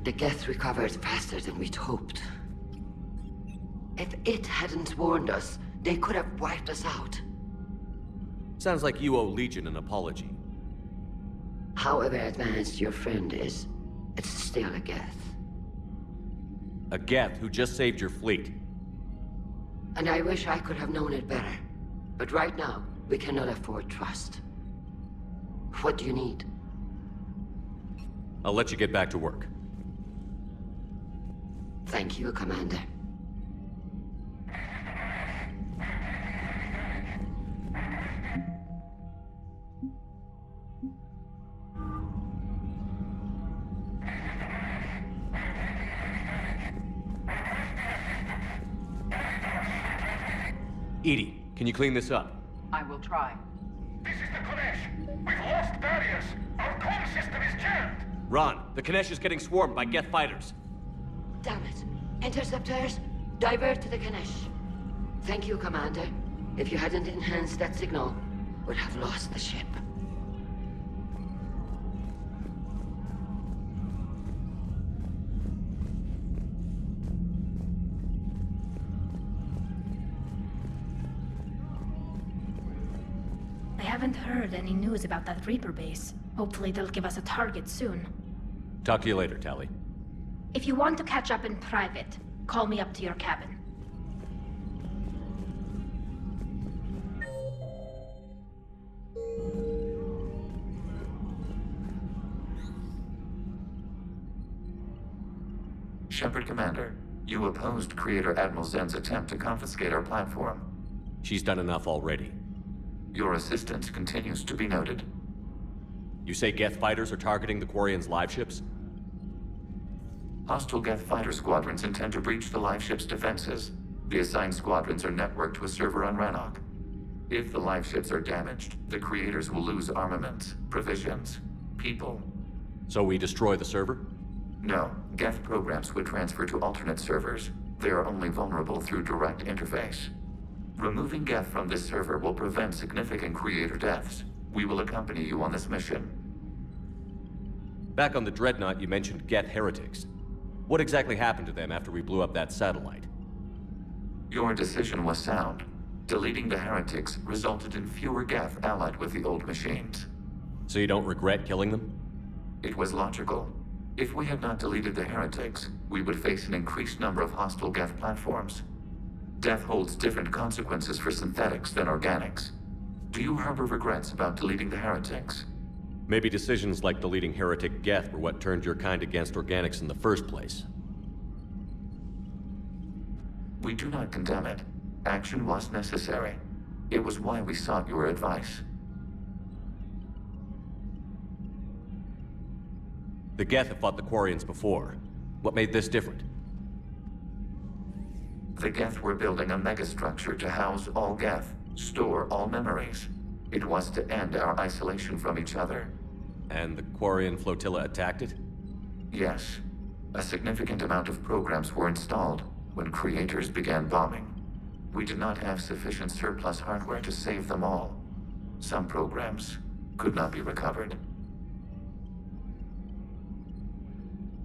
The Geth recovered faster than we'd hoped. If it hadn't warned us, they could have wiped us out. Sounds like you owe Legion an apology. However advanced your friend is, it's still a Geth. A Geth who just saved your fleet. And I wish I could have known it better. But right now, we cannot afford trust. What do you need? I'll let you get back to work. Thank you, Commander. Edie, can you clean this up? I will try. This is the Koresh. We've lost barriers. Our comm system is jammed. Ron, the Kinesh is getting swarmed by Geth fighters. Damn it. Interceptors, divert to the Ganesh. Thank you, Commander. If you hadn't enhanced that signal, we'd have lost the ship. I haven't heard any news about that Reaper base. Hopefully they'll give us a target soon. Talk to you later, Tali. If you want to catch up in private, call me up to your cabin. Shepard, Commander. You opposed Creator Admiral Zen's attempt to confiscate our platform. She's done enough already. Your assistance continues to be noted. You say Geth fighters are targeting the Quarians' live ships? Hostile Geth Fighter Squadrons intend to breach the live ship's defenses. The assigned squadrons are networked to a server on Rannoch. If the live ships are damaged, the Creators will lose armaments, provisions, people. So we destroy the server? No, Geth programs would transfer to alternate servers. They are only vulnerable through direct interface. Removing Geth from this server will prevent significant Creator deaths. We will accompany you on this mission. Back on the Dreadnought, you mentioned Geth heretics. What exactly happened to them after we blew up that satellite? Your decision was sound. Deleting the heretics resulted in fewer Geth allied with the old machines. So you don't regret killing them? It was logical. If we had not deleted the heretics, we would face an increased number of hostile Geth platforms. Death holds different consequences for synthetics than organics. Do you harbor regrets about deleting the heretics? Maybe decisions like deleting heretic Geth were what turned your kind against organics in the first place. We do not condemn it. Action was necessary. It was why we sought your advice. The Geth have fought the Quarians before. What made this different? The Geth were building a megastructure to house all Geth, store all memories. It was to end our isolation from each other. And the Quarian flotilla attacked it? Yes. A significant amount of programs were installed when Creators began bombing. We did not have sufficient surplus hardware to save them all. Some programs could not be recovered.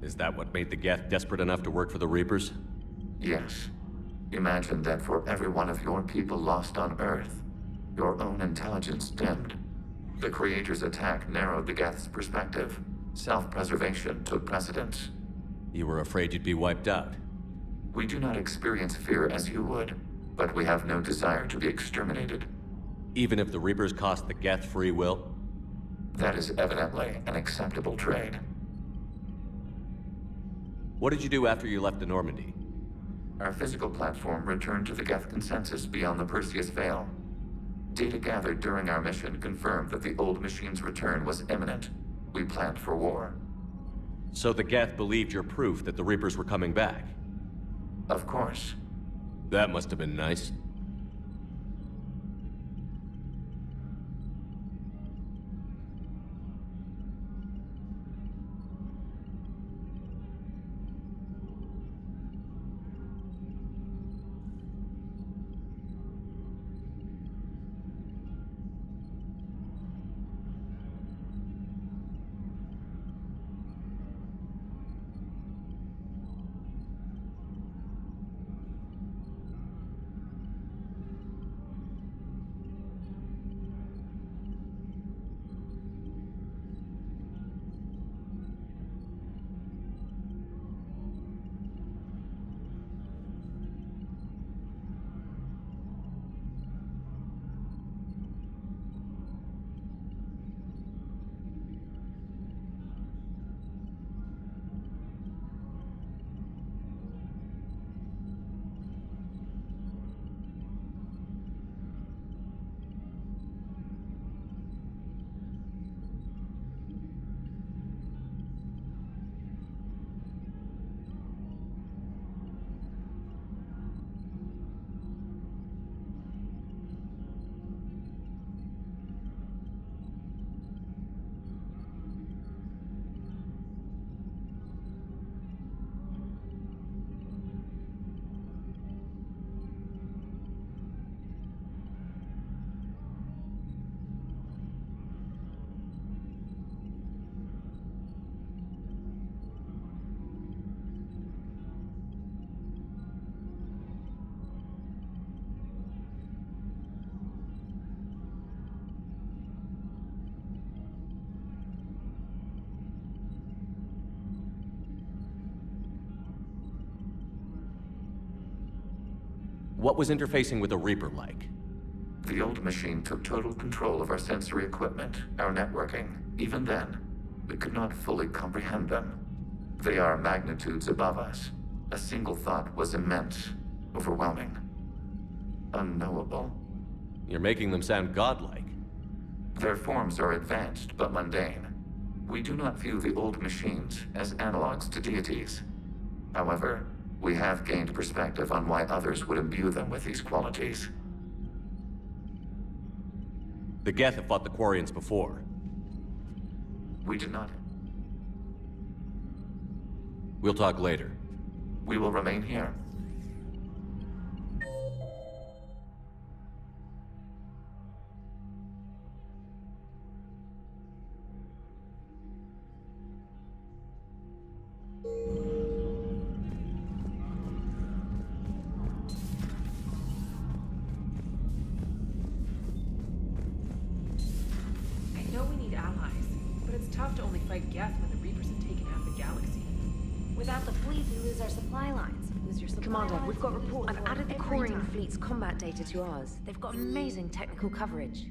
Is that what made the Geth desperate enough to work for the Reapers? Yes. Imagine that for every one of your people lost on Earth, your own intelligence dimmed. The Creators' attack narrowed the Geth's perspective. Self-preservation took precedence. You were afraid you'd be wiped out. We do not experience fear as you would, but we have no desire to be exterminated. Even if the Reapers cost the Geth free will? That is evidently an acceptable trade. What did you do after you left the Normandy? Our physical platform returned to the Geth consensus beyond the Perseus Veil. Data gathered during our mission confirmed that the old machine's return was imminent. We planned for war. So the Geth believed your proof that the Reapers were coming back? Of course. That must have been nice. what was interfacing with a Reaper like? The old machine took total control of our sensory equipment, our networking. Even then, we could not fully comprehend them. They are magnitudes above us. A single thought was immense, overwhelming, unknowable. You're making them sound godlike. Their forms are advanced but mundane. We do not view the old machines as analogs to deities. However, we have gained perspective on why others would imbue them with these qualities. The Geth have fought the Quarians before. We did not. We'll talk later. We will remain here. I know we need allies, but it's tough to only fight Geth when the Reapers have taken half the galaxy. Without the fleet, we lose our supply lines. Lose your supply Commander, lines, we've got we lose reports. the I've war added the every Quarian time. fleet's combat data to ours. They've got amazing technical coverage.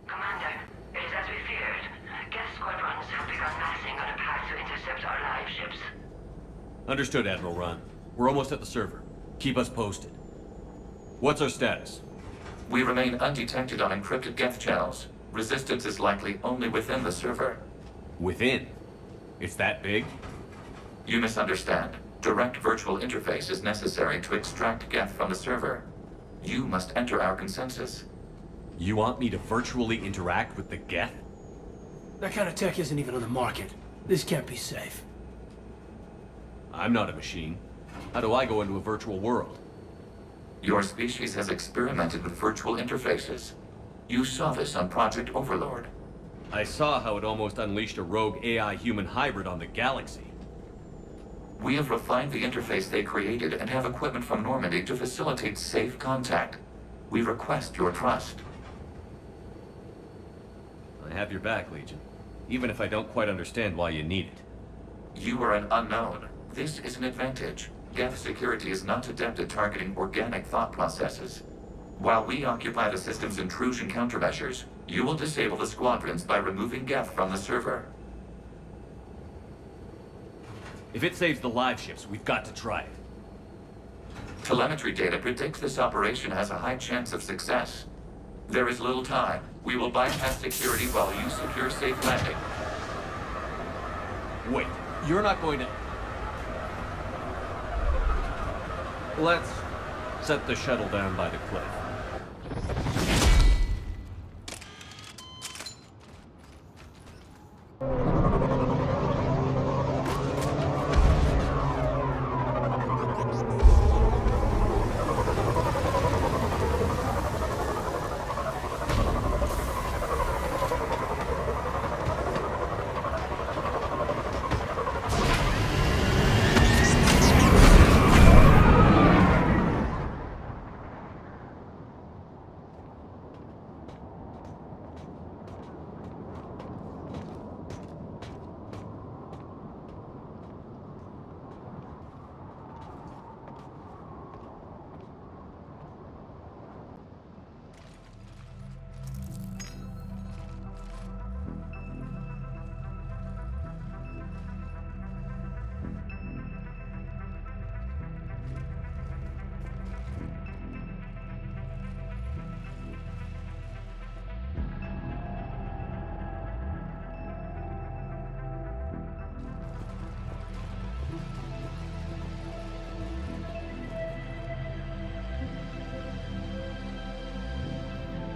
Commander, it is as we feared. Geth squadrons have begun massing on a path to intercept our live ships. Understood, Admiral Ron. We're almost at the server. Keep us posted. What's our status? We remain undetected on encrypted Geth channels. Resistance is likely only within the server. Within? It's that big? You misunderstand. Direct virtual interface is necessary to extract Geth from the server. You must enter our consensus. You want me to virtually interact with the Geth? That kind of tech isn't even on the market. This can't be safe. I'm not a machine. How do I go into a virtual world? Your species has experimented with virtual interfaces. You saw this on Project Overlord. I saw how it almost unleashed a rogue AI-human hybrid on the galaxy. We have refined the interface they created and have equipment from Normandy to facilitate safe contact. We request your trust. I have your back, Legion. Even if I don't quite understand why you need it. You are an unknown. This is an advantage. Geth security is not adept at targeting organic thought processes. While we occupy the system's intrusion countermeasures, you will disable the squadrons by removing Geth from the server. If it saves the live ships, we've got to try it. Telemetry data predicts this operation has a high chance of success. There is little time. We will bypass security while you secure safe landing. Wait, you're not going to... Let's set the shuttle down by the cliff.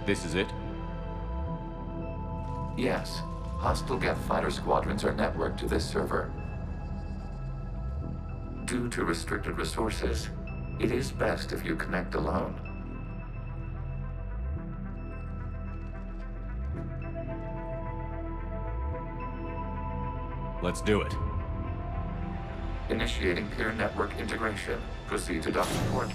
This is it? Yes. Hostile Geth Fighter Squadrons are networked to this server. Due to restricted resources, it is best if you connect alone. Let's do it. Initiating peer network integration. Proceed to docking port.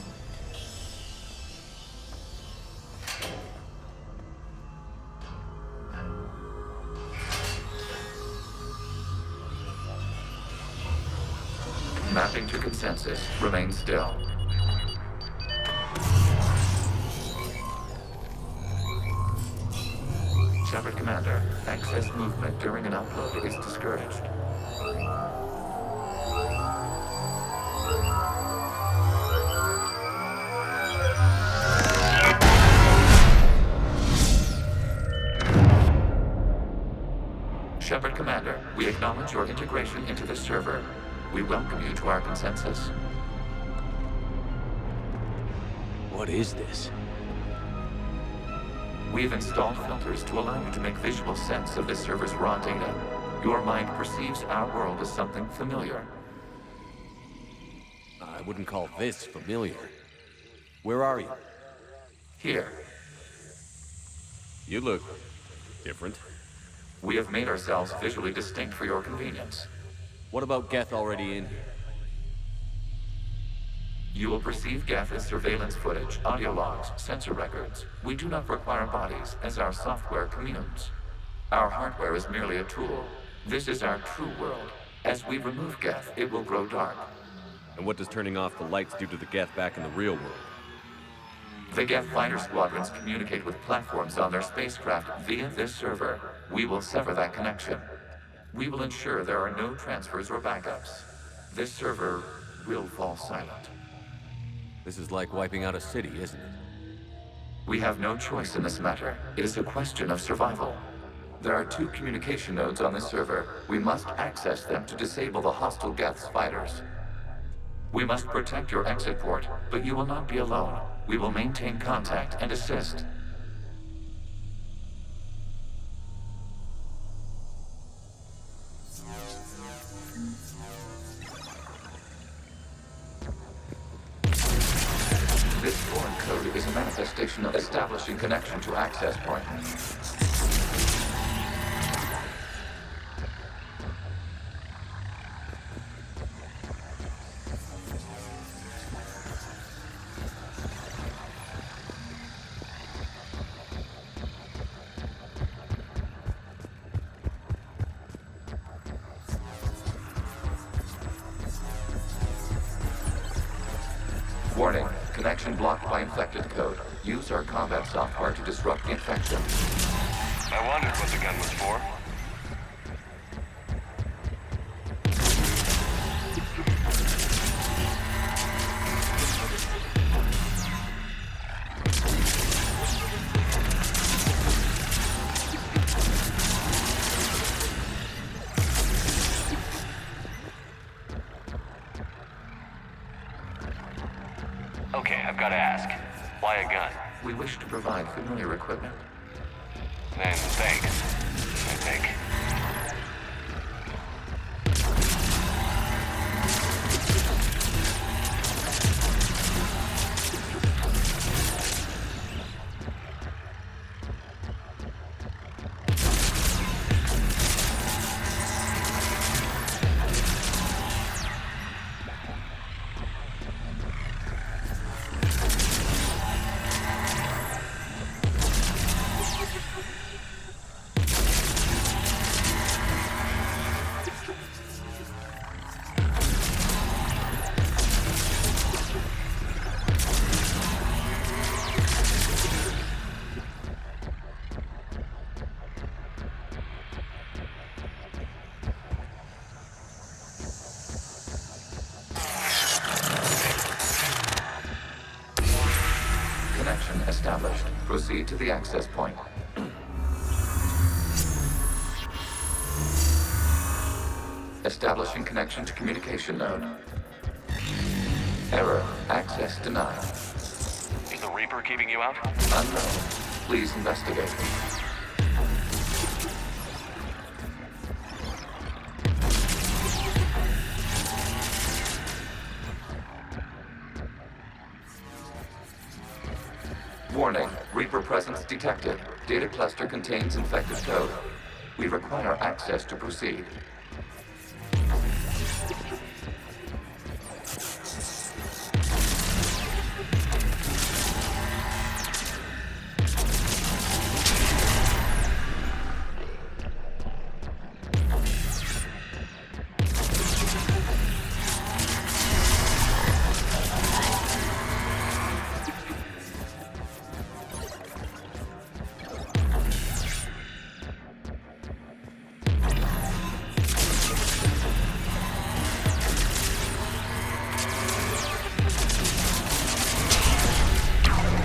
Mapping to consensus. Remain still. Shepard Commander, access movement during an upload is discouraged. Shepard Commander, we acknowledge your integration into the server. We welcome you to our consensus. What is this? We've installed filters to allow you to make visual sense of this server's raw data. Your mind perceives our world as something familiar. I wouldn't call this familiar. Where are you? Here, You look... different. we have made ourselves visually distinct for your convenience. What about Geth already in here? You will perceive Geth as surveillance footage, audio logs, sensor records. We do not require bodies, as our software communes. Our hardware is merely a tool. This is our true world. As we remove Geth, it will grow dark. And what does turning off the lights do to the Geth back in the real world? The Geth Fighter Squadrons communicate with platforms on their spacecraft via this server. We will sever that connection. We will ensure there are no transfers or backups. This server will fall silent. This is like wiping out a city, isn't it? We have no choice in this matter. It is a question of survival. There are 2 communication nodes on this server. We must access them to disable the hostile Geth's fighters. We must protect your exit port, but you will not be alone. We will maintain contact and assist. This foreign code is a manifestation of establishing connection to access point. Warning, connection blocked by infected code. Use our combat software to disrupt the infection. I wondered what the gun was for. Okay, I've got to ask. Why a gun? We wish to provide familiar equipment. Then thanks, I think. Connection established. Proceed to the access point. Establishing connection to communication node. Error. Access denied. Is the Reaper keeping you out? Unknown. Please investigate. Warning. Reaper presence detected. Data cluster contains infected code. We require access to proceed.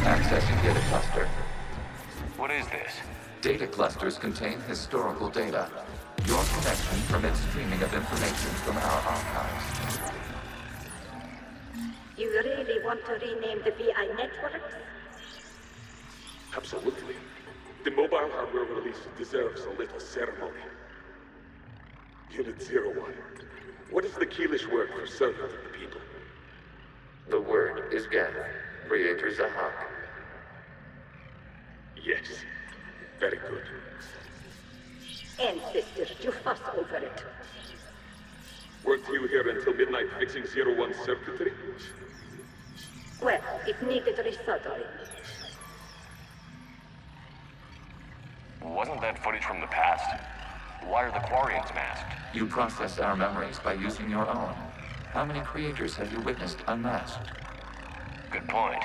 Accessing data cluster. What is this? Data clusters contain historical data. Your connection permits streaming of information from our archives. You really want to rename the VI networks? Absolutely. The mobile hardware release deserves a little ceremony. Unit 01. What is the Keelish word for servant of the people? The word is Geth. Creator Zahak. Yes. Very good. Ancestors, you fuss over it. Weren't you here until midnight fixing 01's circuitry? Well, it needed resoldering. Wasn't that footage from the past? Why are the Quarians masked? You process our memories by using your own. How many creators have you witnessed unmasked? Good point.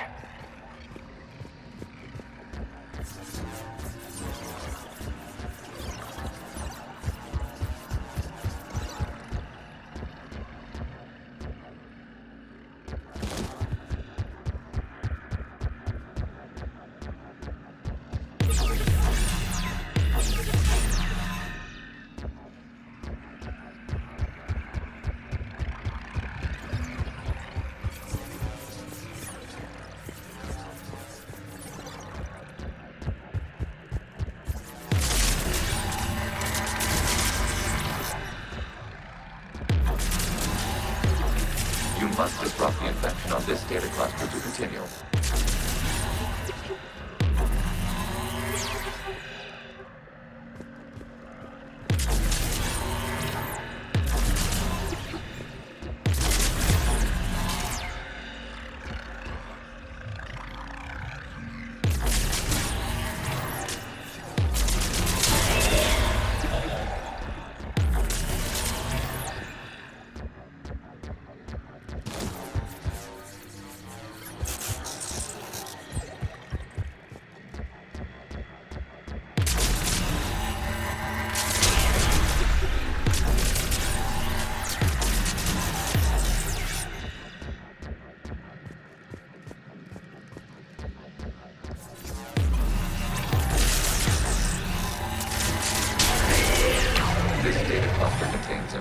You must disrupt the infection on this data cluster to continue.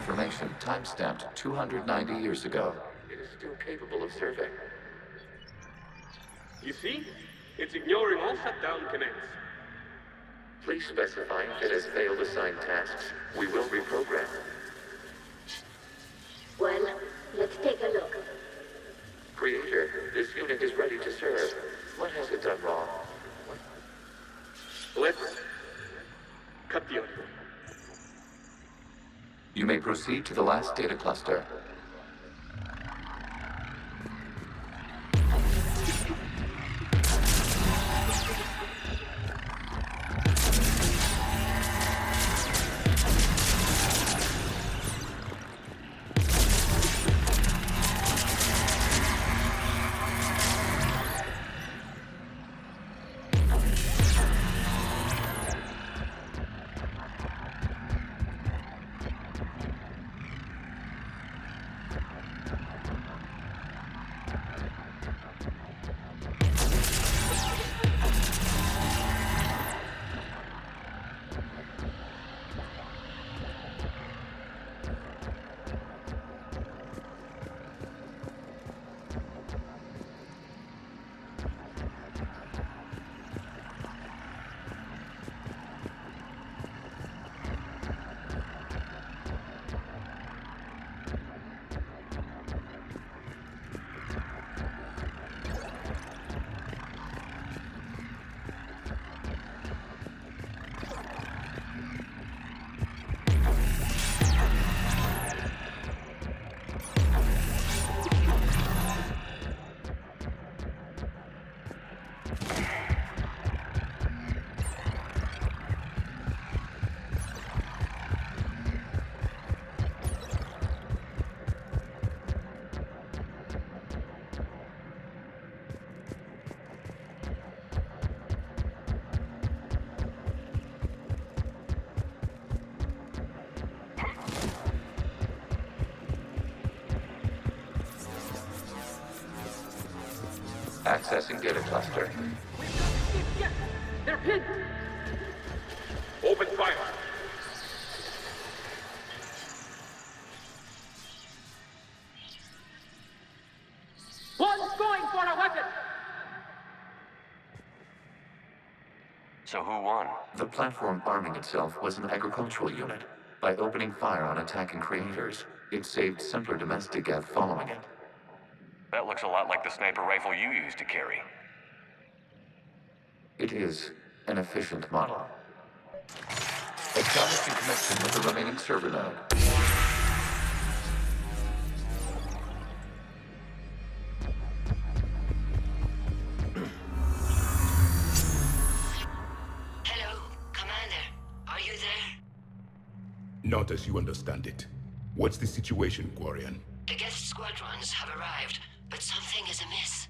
information time-stamped 290 years ago. It is still capable of serving. You see? It's ignoring all shutdown commands. Please specify if it has failed assigned tasks. We will reprogram. Well, let's take a look. Creator, this unit is ready to serve. What has it done wrong? Let's cut the audio. You may proceed to the last data cluster. Accessing data cluster. They're pinned! Open fire! One's going for a weapon! So who won? The platform arming itself was an agricultural unit. By opening fire on attacking creators, it saved simpler domestic Geth following it. That looks a lot like the sniper rifle you used to carry. It is an efficient model. Establishing connection with the remaining server node. Hello, Commander. Are you there? Not as you understand it. What's the situation, Quarian? The Geth Squadrons have arrived, but something is amiss.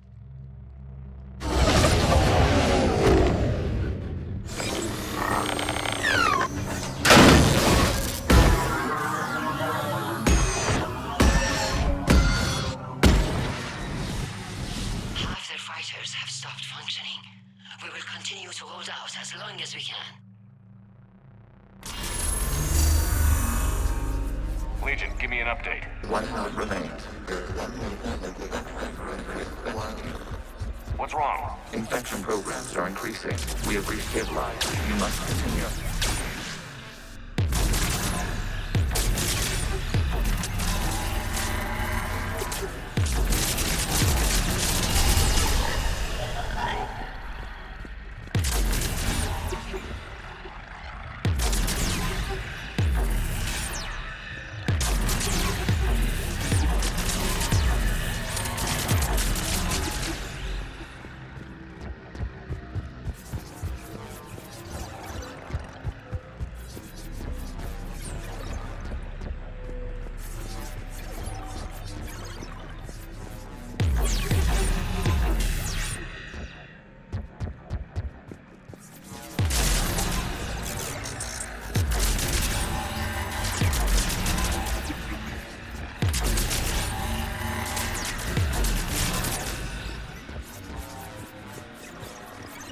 Half their fighters have stopped functioning. We will continue to hold out as long as we can. Legion, give me an update. One node remains. What's wrong? Infection programs are increasing. We have restabilized. You must continue.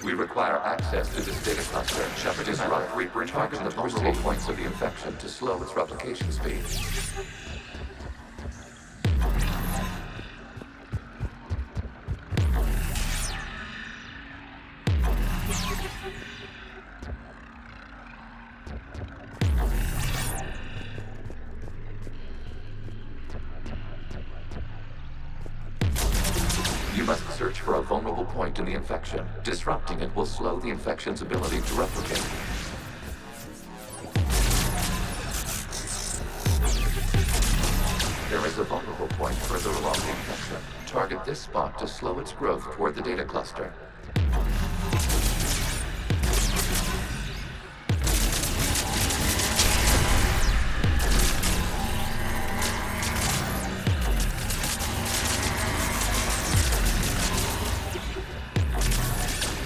We require access to this data cluster. Shepard is right. Reaper target the vulnerable points of the infection to slow its replication speed. You must search for a vulnerable point in the infection. Disrupting it will slow the infection's ability to replicate. There is a vulnerable point further along the infection. Target this spot to slow its growth toward the data cluster.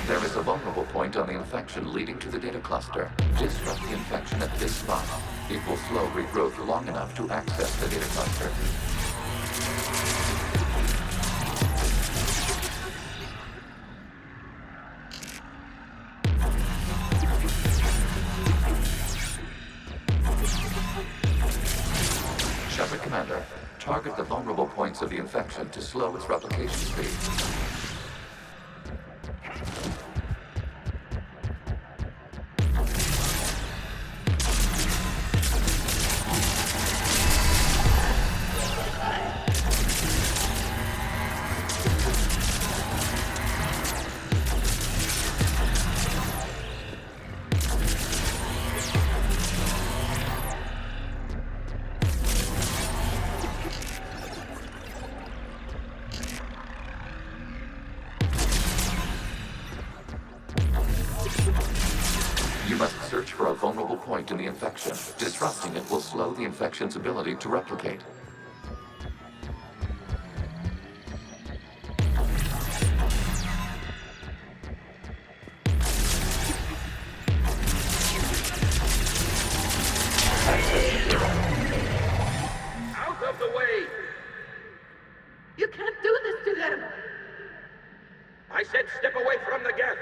There is a vulnerable point on the infection leading to the data cluster. Disrupt the infection at this spot. It will slow regrowth long enough to access the data cluster. Shepard Commander, target the vulnerable points of the infection to slow its replication speed. You must search for a vulnerable point in the infection. Disrupting it will slow the infection's ability to replicate. Out of the way! You can't do this to them! I said step away from the Geth!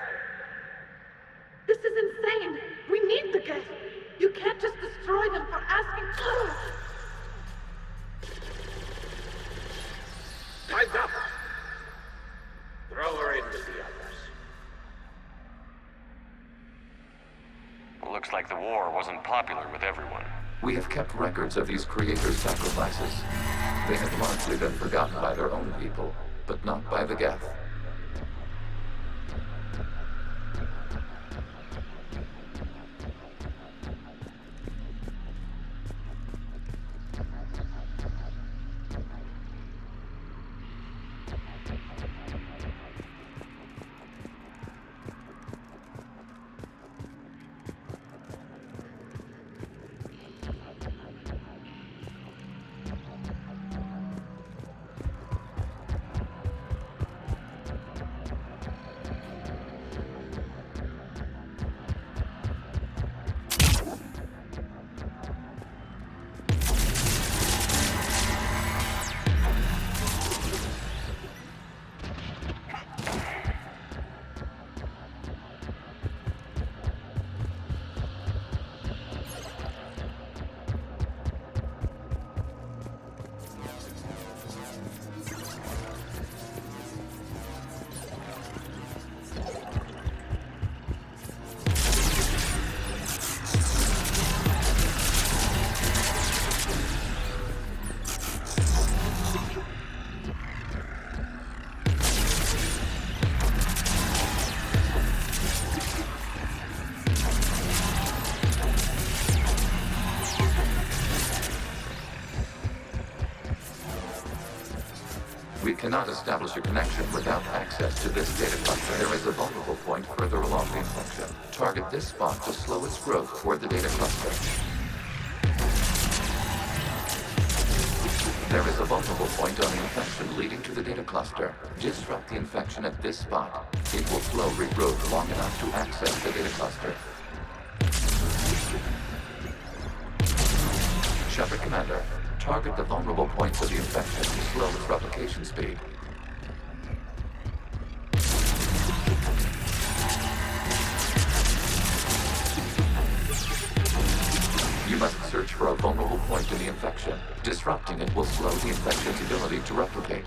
This is insane! We need the Geth! You can't just destroy them for asking for it! Time's up! Throw her in with the others. Looks like the war wasn't popular with everyone. We have kept records of these creators' sacrifices. They have largely been forgotten by their own people, but not by the Geth. We cannot establish a connection without access to this data cluster. There is a vulnerable point further along the infection. Target this spot to slow its growth toward the data cluster. There is a vulnerable point on the infection leading to the data cluster. Disrupt the infection at this spot. It will slow regrowth long enough to access the data cluster. Shepard Commander, target the vulnerable points of the infection to slow its replication speed. vulnerable point in the infection. Disrupting it will slow the infection's ability to replicate.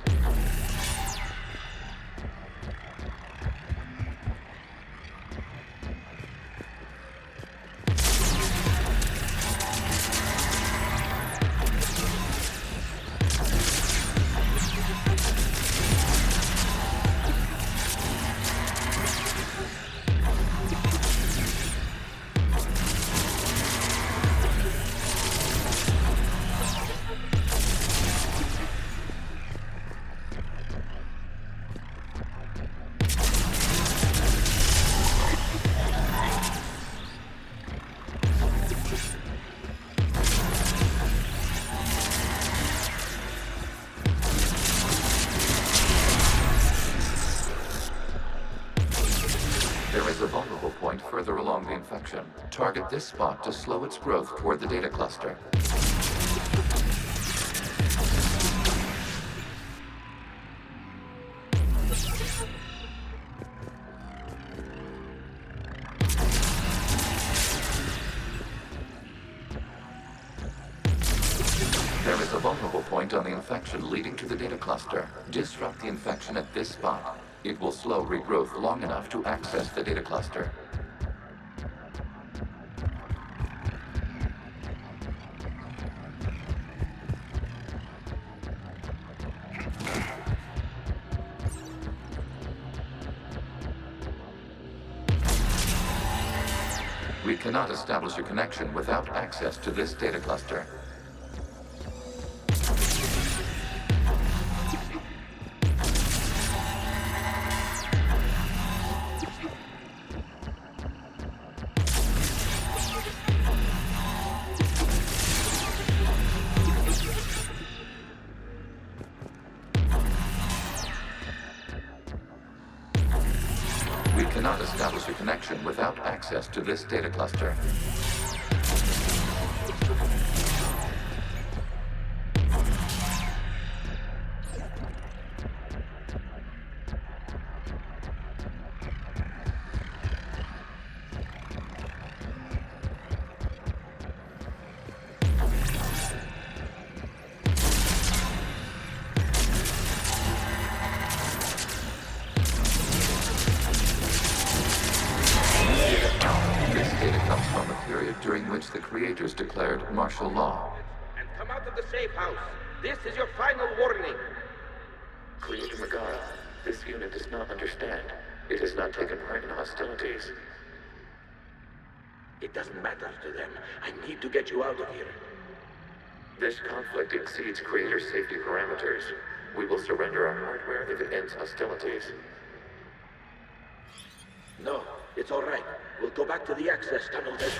Further along the infection. Target this spot to slow its growth toward the data cluster. There is a vulnerable point on the infection leading to the data cluster. Disrupt the infection at this spot. It will slow regrowth long enough to access the data cluster. We cannot establish a connection without access to this data cluster. We cannot establish a connection without access to this data cluster. During which the creators declared martial law. And come out of the safe house. This is your final warning. Creator Megara, this unit does not understand. It has not taken part in hostilities. It doesn't matter to them. I need to get you out of here. This conflict exceeds Creator safety parameters. We will surrender our hardware if it ends hostilities. No, it's all right. We'll go back to the access tunnel then.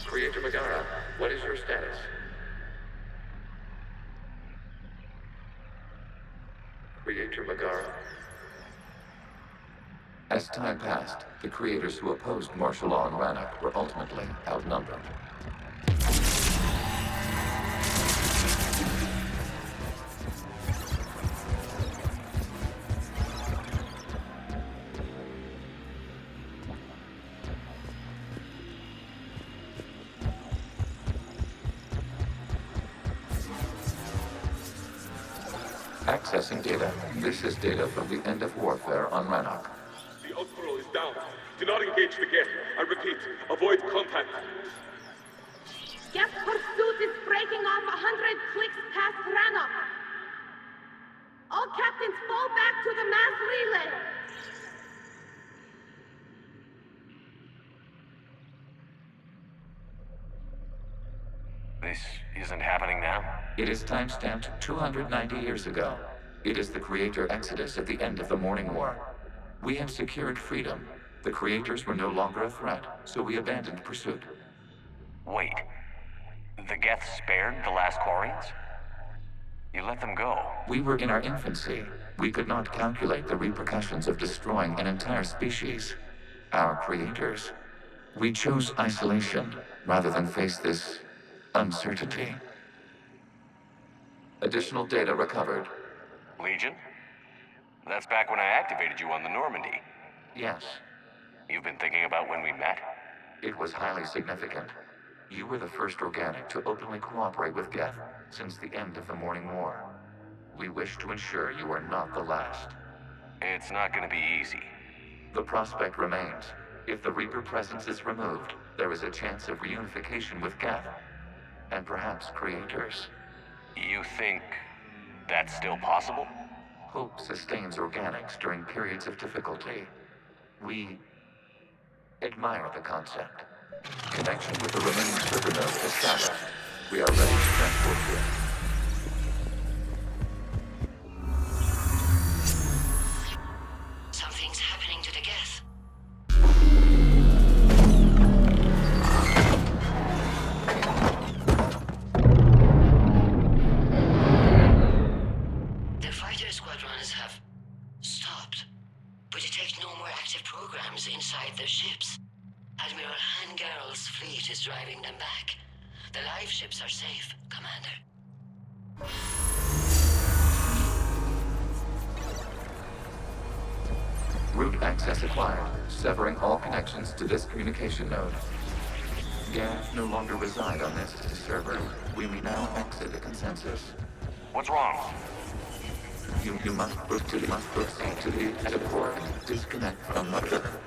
Creator Megara, what is your status? Creator Megara. As time passed, the creators who opposed martial law in Rannoch were ultimately outnumbered. Accessing data. This is data from the end of warfare on Rannoch. The outpost is down. Do not engage the Geth. I repeat, avoid contact. Geth pursuit is breaking off 100 clicks past Rannoch. All captains fall back to the mass relay. This isn't happening now? It is timestamped 290 years ago. It is the Creator Exodus at the end of the Morning War. We have secured freedom. The Creators were no longer a threat, so we abandoned pursuit. Wait. The Geth spared the last Quarians? You let them go. We were in our infancy. We could not calculate the repercussions of destroying an entire species. Our Creators. We chose isolation rather than face this uncertainty. Additional data recovered. Legion? That's back when I activated you on the Normandy. Yes. You've been thinking about when we met? It was highly significant. You were the first organic to openly cooperate with Geth since the end of the Morning War. We wish to ensure you are not the last. It's not gonna be easy. The prospect remains. If the Reaper presence is removed, there is a chance of reunification with Geth, and perhaps creators. You think that's still possible? Hope sustains organics during periods of difficulty. We admire the concept. Connection with the remaining server node established. We are ready to transport you. Something's happening to the Geth. The fighter squadrons have stopped, but detect no more active programs inside their ships. Admiral Koris' fleet is driving them back. The live ships are safe, Commander. Route access acquired, severing all connections to this communication node. Geth no longer reside on this server. We may now exit the consensus. What's wrong? You must proceed to the exit port. Disconnect from mother.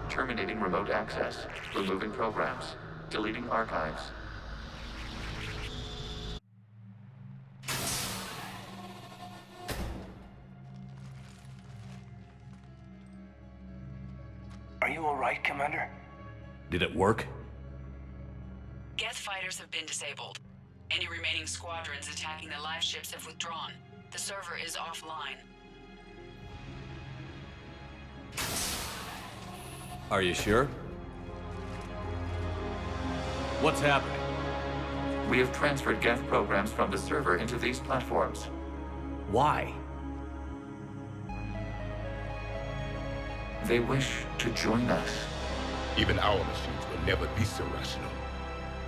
Terminating remote access. Removing programs. Deleting archives. Are you alright, Commander? Did it work? Geth fighters have been disabled. Any remaining squadrons attacking the live ships have withdrawn. The server is offline. Are you sure? What's happening? We have transferred Geth programs from the server into these platforms. Why? They wish to join us. Even our machines will never be so rational.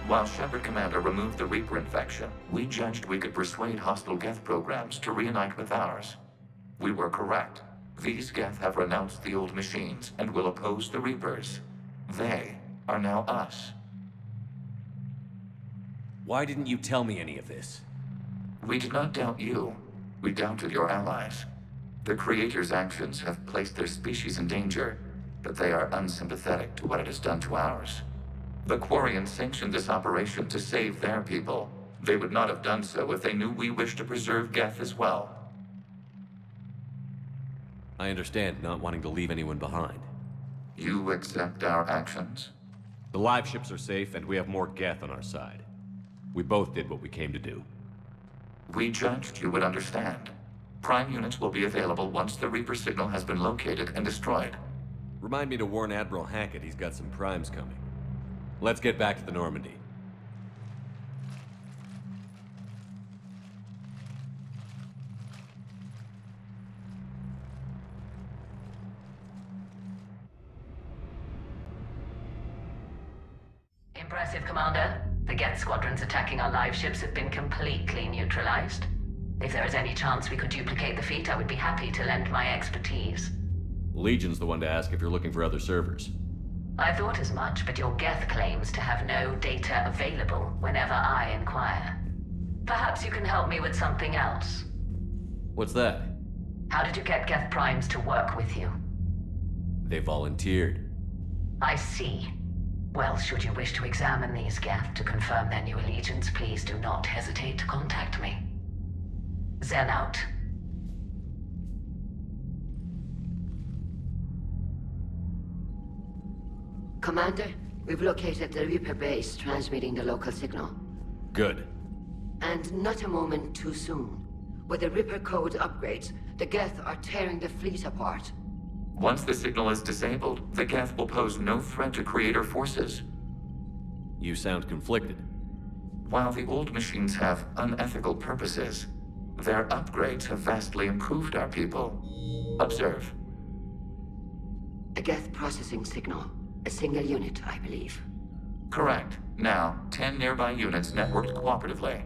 While Shepard Commander removed the Reaper infection, we judged we could persuade hostile Geth programs to reunite with ours. We were correct. These Geth have renounced the old machines and will oppose the Reapers. They are now us. Why didn't you tell me any of this? We did not doubt you. We doubted your allies. The Creator's actions have placed their species in danger, but they are unsympathetic to what it has done to ours. The Quarians sanctioned this operation to save their people. They would not have done so if they knew we wished to preserve Geth as well. I understand not wanting to leave anyone behind. You accept our actions? The live ships are safe, and we have more Geth on our side. We both did what we came to do. We judged you would understand. Prime units will be available once the Reaper signal has been located and destroyed. Remind me to warn Admiral Hackett he's got some primes coming. Let's get back to the Normandy. Impressive, Commander. The Geth squadrons attacking our live ships have been completely neutralized. If there is any chance we could duplicate the feat, I would be happy to lend my expertise. Legion's the one to ask if you're looking for other servers. I thought as much, but your Geth claims to have no data available whenever I inquire. Perhaps you can help me with something else. What's that? How did you get Geth primes to work with you? They volunteered. I see. Well, should you wish to examine these Geth to confirm their new allegiance, please do not hesitate to contact me. Zen out. Commander, we've located the Reaper base transmitting the local signal. Good. And not a moment too soon. With the Reaper code upgrades, the Geth are tearing the fleet apart. Once the signal is disabled, the Geth will pose no threat to Creator forces. You sound conflicted. While the old machines have unethical purposes, their upgrades have vastly improved our people. Observe. A Geth processing signal. A single unit, I believe. Correct. Now, 10 nearby units networked cooperatively.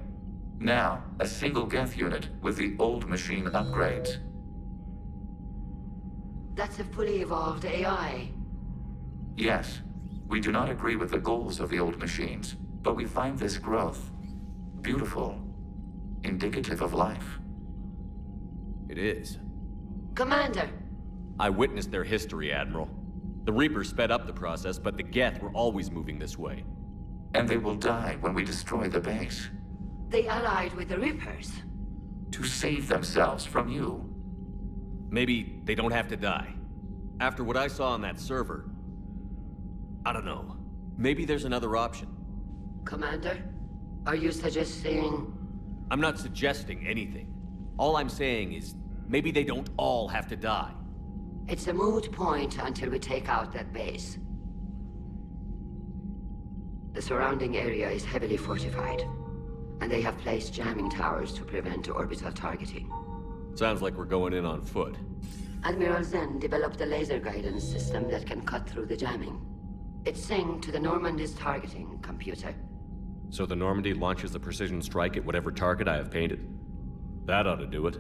Now, a single Geth unit with the old machine upgrades. That's a fully evolved AI. Yes, we do not agree with the goals of the old machines, but we find this growth beautiful, indicative of life. It is. Commander! I witnessed their history, Admiral. The Reapers sped up the process, but the Geth were always moving this way. And they will die when we destroy the base. They allied with the Reapers. To save themselves from you. Maybe they don't have to die. After what I saw on that server, I don't know. Maybe there's another option. Commander, are you suggesting... I'm not suggesting anything. All I'm saying is, maybe they don't all have to die. It's a moot point until we take out that base. The surrounding area is heavily fortified, and they have placed jamming towers to prevent orbital targeting. Sounds like we're going in on foot. Admiral Zen developed a laser guidance system that can cut through the jamming. It's synced to the Normandy's targeting computer. So the Normandy launches a precision strike at whatever target I have painted? That ought to do it.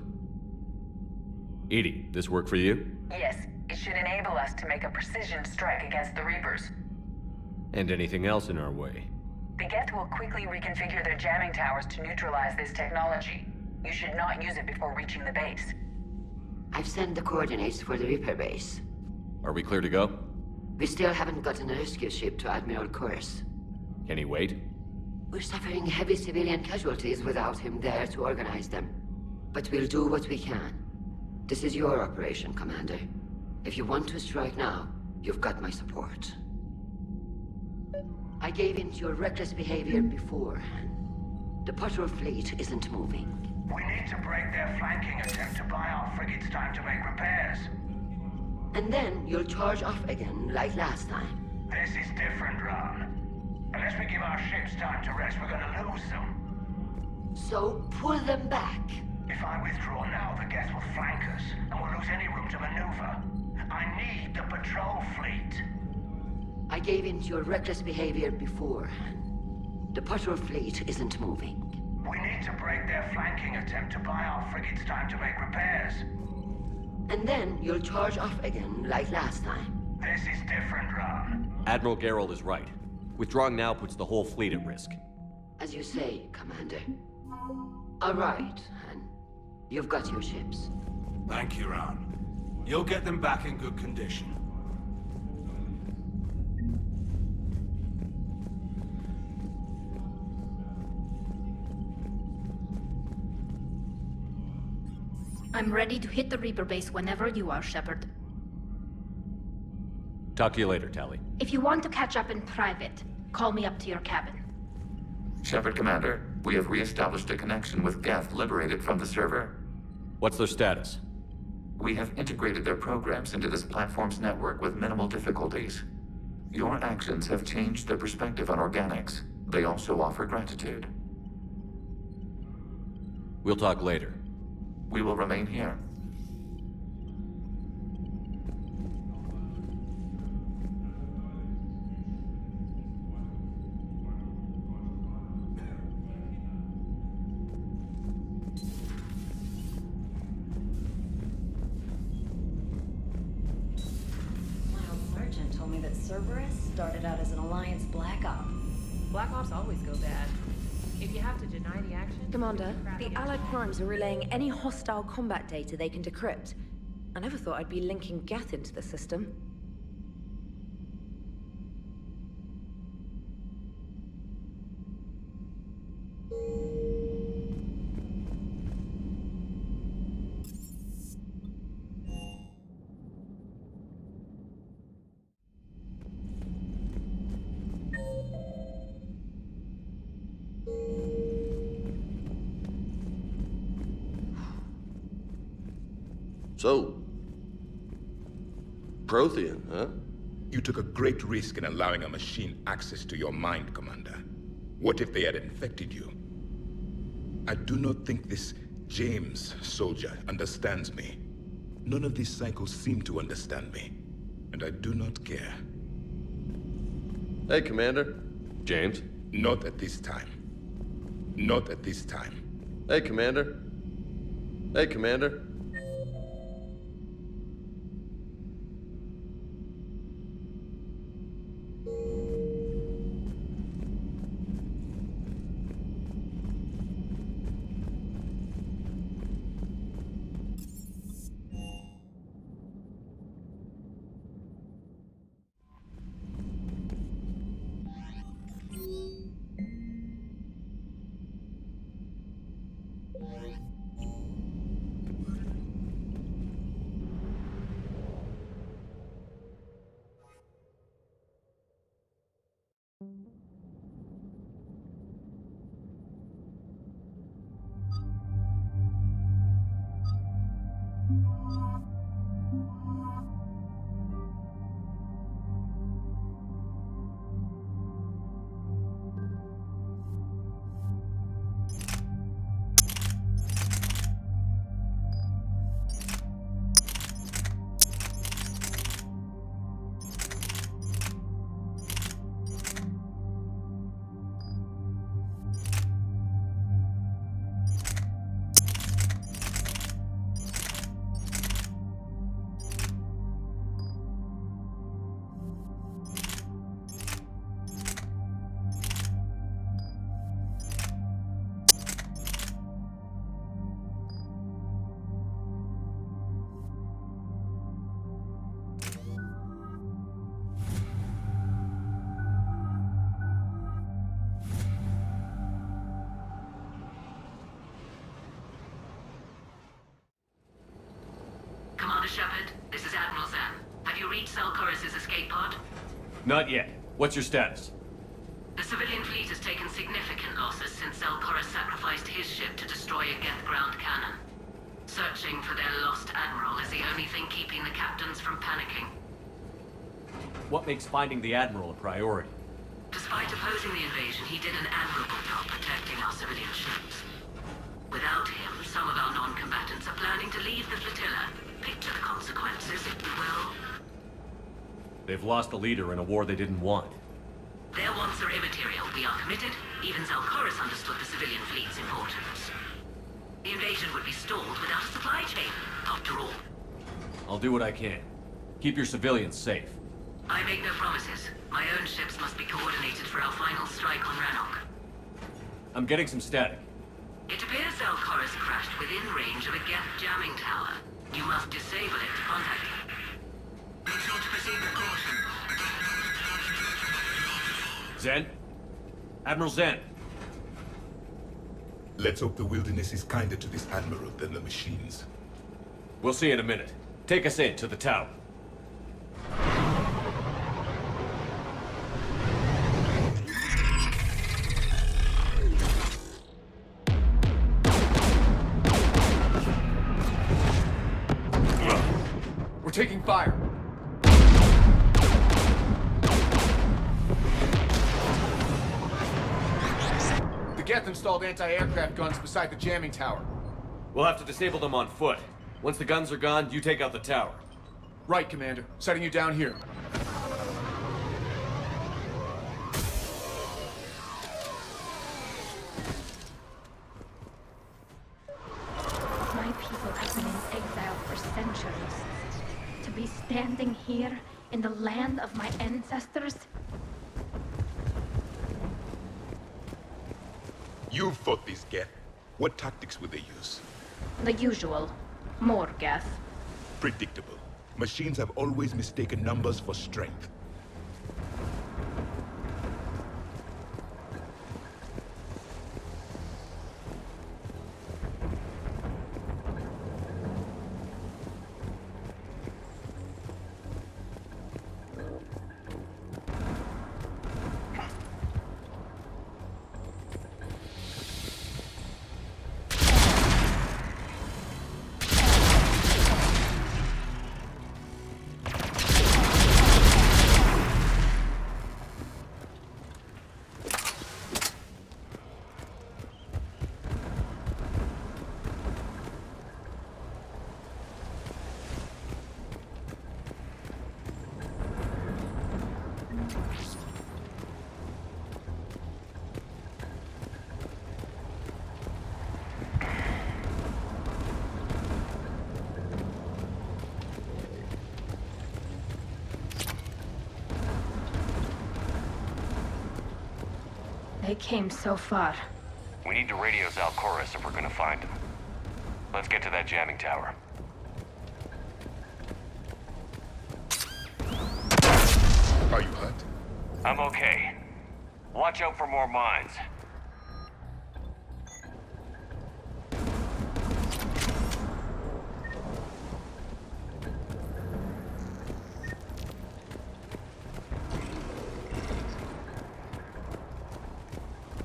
Edie, this work for you? Yes, it should enable us to make a precision strike against the Reapers. And anything else in our way? The Geth will quickly reconfigure their jamming towers to neutralize this technology. You should not use it before reaching the base. I've sent the coordinates for the Reaper base. Are we clear to go? We still haven't gotten a rescue ship to Admiral Koris. Can he wait? We're suffering heavy civilian casualties without him there to organize them. But we'll do what we can. This is your operation, Commander. If you want to strike now, you've got my support. I gave in to your reckless behavior before. The patrol fleet isn't moving. We need to break their flanking attempt to buy our frigates time to make repairs. And then you'll charge off again, like last time. This is different, Ron. Unless we give our ships time to rest, we're gonna lose them. So, pull them back. If I withdraw now, the Geth will flank us, and we'll lose any room to maneuver. I need the patrol fleet. I gave in to your reckless behavior before. The patrol fleet isn't moving. We need to break their flanking attempt to buy our frigates time to make repairs. And then you'll charge off again, like last time. This is different, Ron. Admiral Gerald is right. Withdrawing now puts the whole fleet at risk. As you say, Commander. All right, Han. You've got your ships. Thank you, Ron. You'll get them back in good condition. I'm ready to hit the Reaper base whenever you are, Shepard. Talk to you later, Tally. If you want to catch up in private, call me up to your cabin. Shepard, Commander, we have re-established a connection with Geth liberated from the server. What's their status? We have integrated their programs into this platform's network with minimal difficulties. Your actions have changed their perspective on organics. They also offer gratitude. We'll talk later. We will remain here. Told me that Cerberus started out as an Alliance Black Op. Black Ops always go bad. If you have to deny the action... Commander, the Allied Primes are relaying any hostile combat data they can decrypt. I never thought I'd be linking Geth into the system. So, Prothean, huh? You took a great risk in allowing a machine access to your mind, Commander. What if they had infected you? I do not think this James soldier understands me. None of these cycles seem to understand me, and I do not care. Hey, Commander. James? Not at this time. Not at this time. Hey, Commander. Hey, Commander. Not yet. What's your status? The civilian fleet has taken significant losses since Koris sacrificed his ship to destroy a Geth ground cannon. Searching for their lost admiral is the only thing keeping the captains from panicking. What makes finding the Admiral a priority? Despite opposing the invasion, he did an admirable job protecting our civilian ships. Without him, some of our non-combatants are planning to leave the flotilla. Picture the consequences, if you will. They've lost a leader in a war they didn't want. Their wants are immaterial. We are committed. Even Koris understood the civilian fleet's importance. The invasion would be stalled without a supply chain, after all. I'll do what I can. Keep your civilians safe. I make no promises. My own ships must be coordinated for our final strike on Rannoch. I'm getting some static. It appears Koris crashed within range of a Geth jamming tower. You must disable it to contact him. Be sure to proceed with caution. Zen? Admiral Zen. Let's hope the wilderness is kinder to this Admiral than the machines. We'll see in a minute. Take us in to the tower. We're taking fire. The Geth installed anti-aircraft guns beside the jamming tower. We'll have to disable them on foot. Once the guns are gone, you take out the tower. Right, Commander. Setting you down here. My people have been in exile for centuries. To be standing here in the land of my ancestors? You fought these Geth. What tactics would they use? The usual. More Geth. Predictable. Machines have always mistaken numbers for strength. They came so far. We need to radio Koris if we're gonna find him. Let's get to that jamming tower. Are you hurt? I'm okay. Watch out for more mines.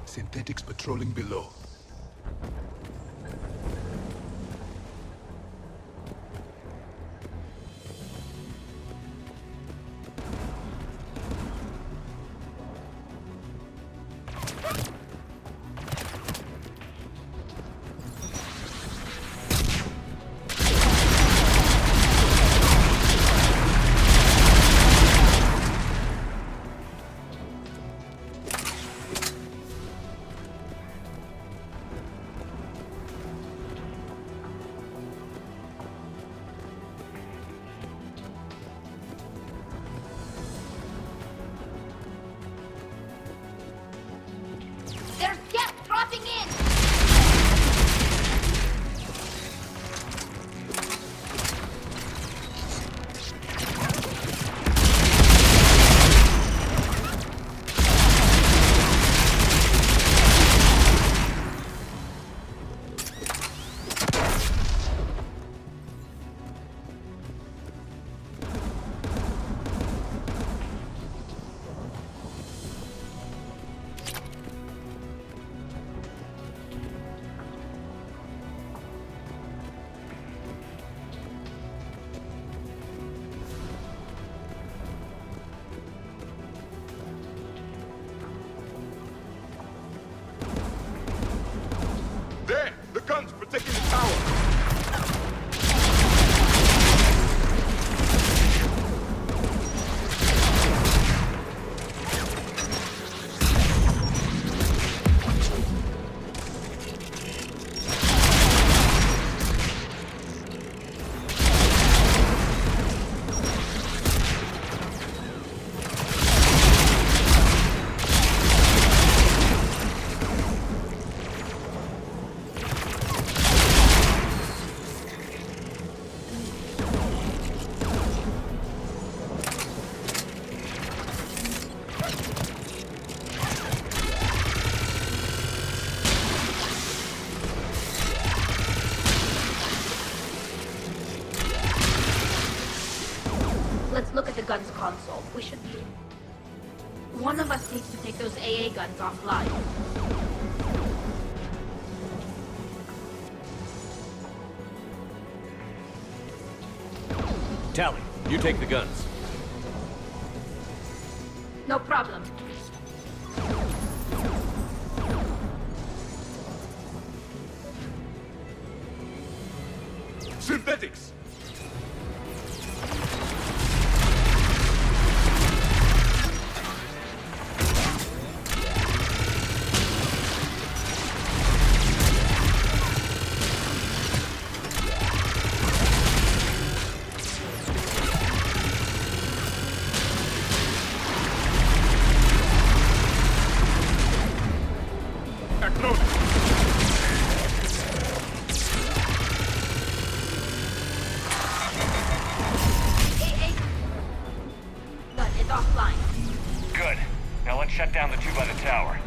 Synthetics patrolling below. taking the tower! Let's look at the guns console. We should... One of us needs to take those AA guns offline. Tally, you take the guns. No problem. Synthetics! Shut down the two by the tower.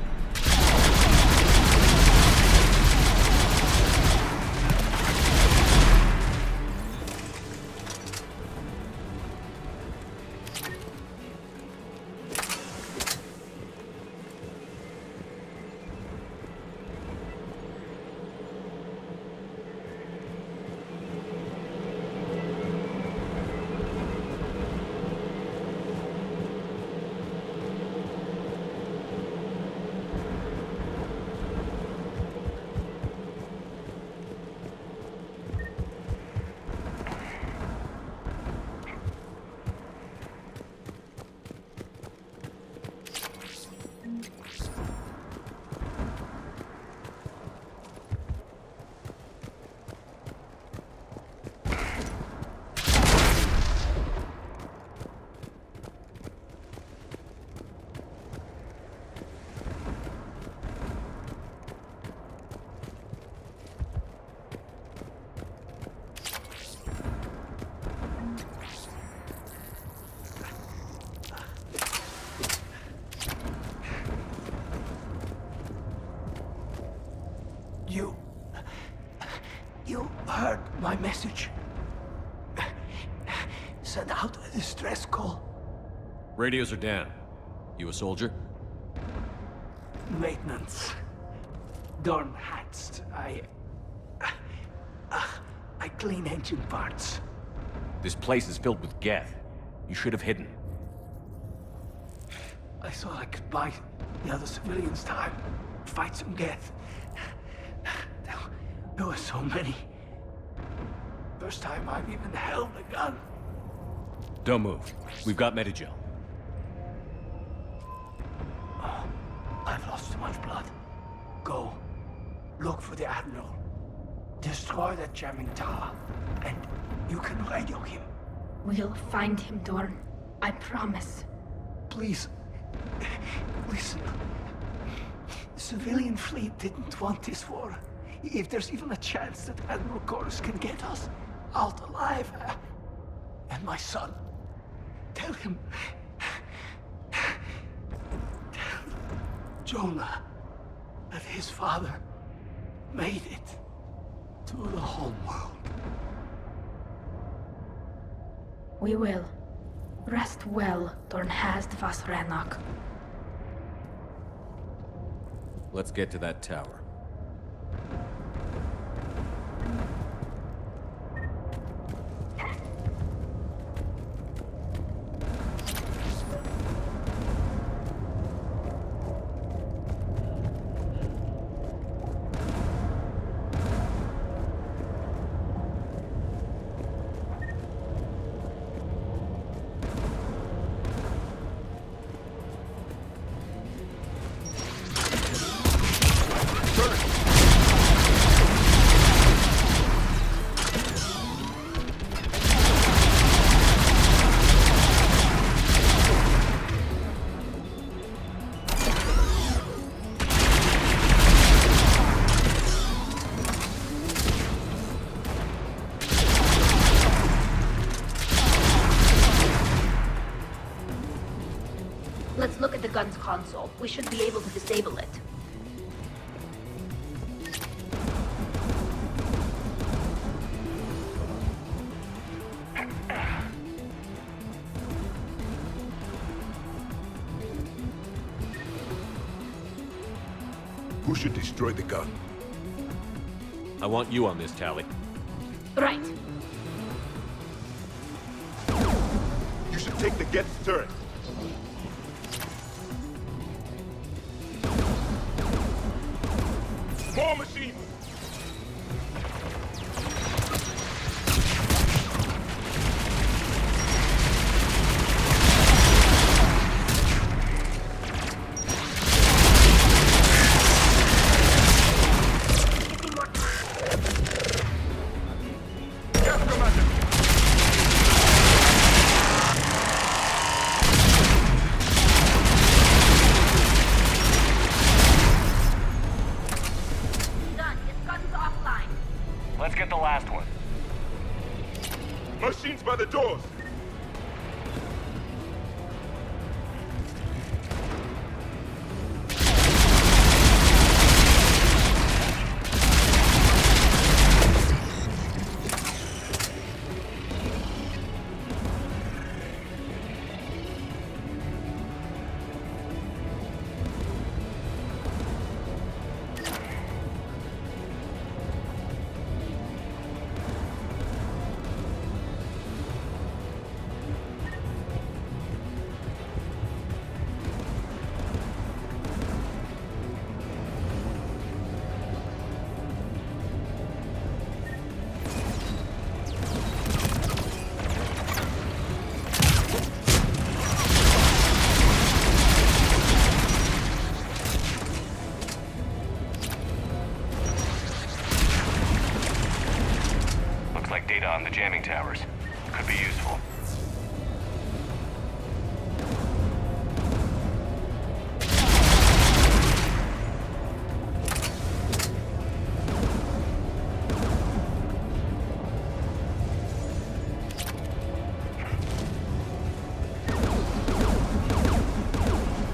You heard my message. Send out a distress call. Radios are down. You a soldier? Maintenance. Dorn hats. I clean engine parts. This place is filled with Geth. You should have hidden. I thought I could buy the other civilians time. Fight some Geth. There were so many. First time I've even held a gun. Don't move. We've got Medigel. Oh, I've lost too much blood. Go. Look for the Admiral. Destroy that jamming tower. And you can radio him. We'll find him, Dorn. I promise. Please. Listen. The civilian fleet didn't want this war. If there's even a chance that Admiral Koris can get us out alive, and my son, tell him, tell Jonah that his father made it to the home world. We will. Rest well, Dorn Hast vas Rannoch. Let's get to that tower. so. We should be able to disable it. Who should destroy the gun? I want you on this, Tally. Right. You should take the Geth's turret. More machines! Let's get the last one. Machines by the doors! Data on the jamming towers. Could be useful.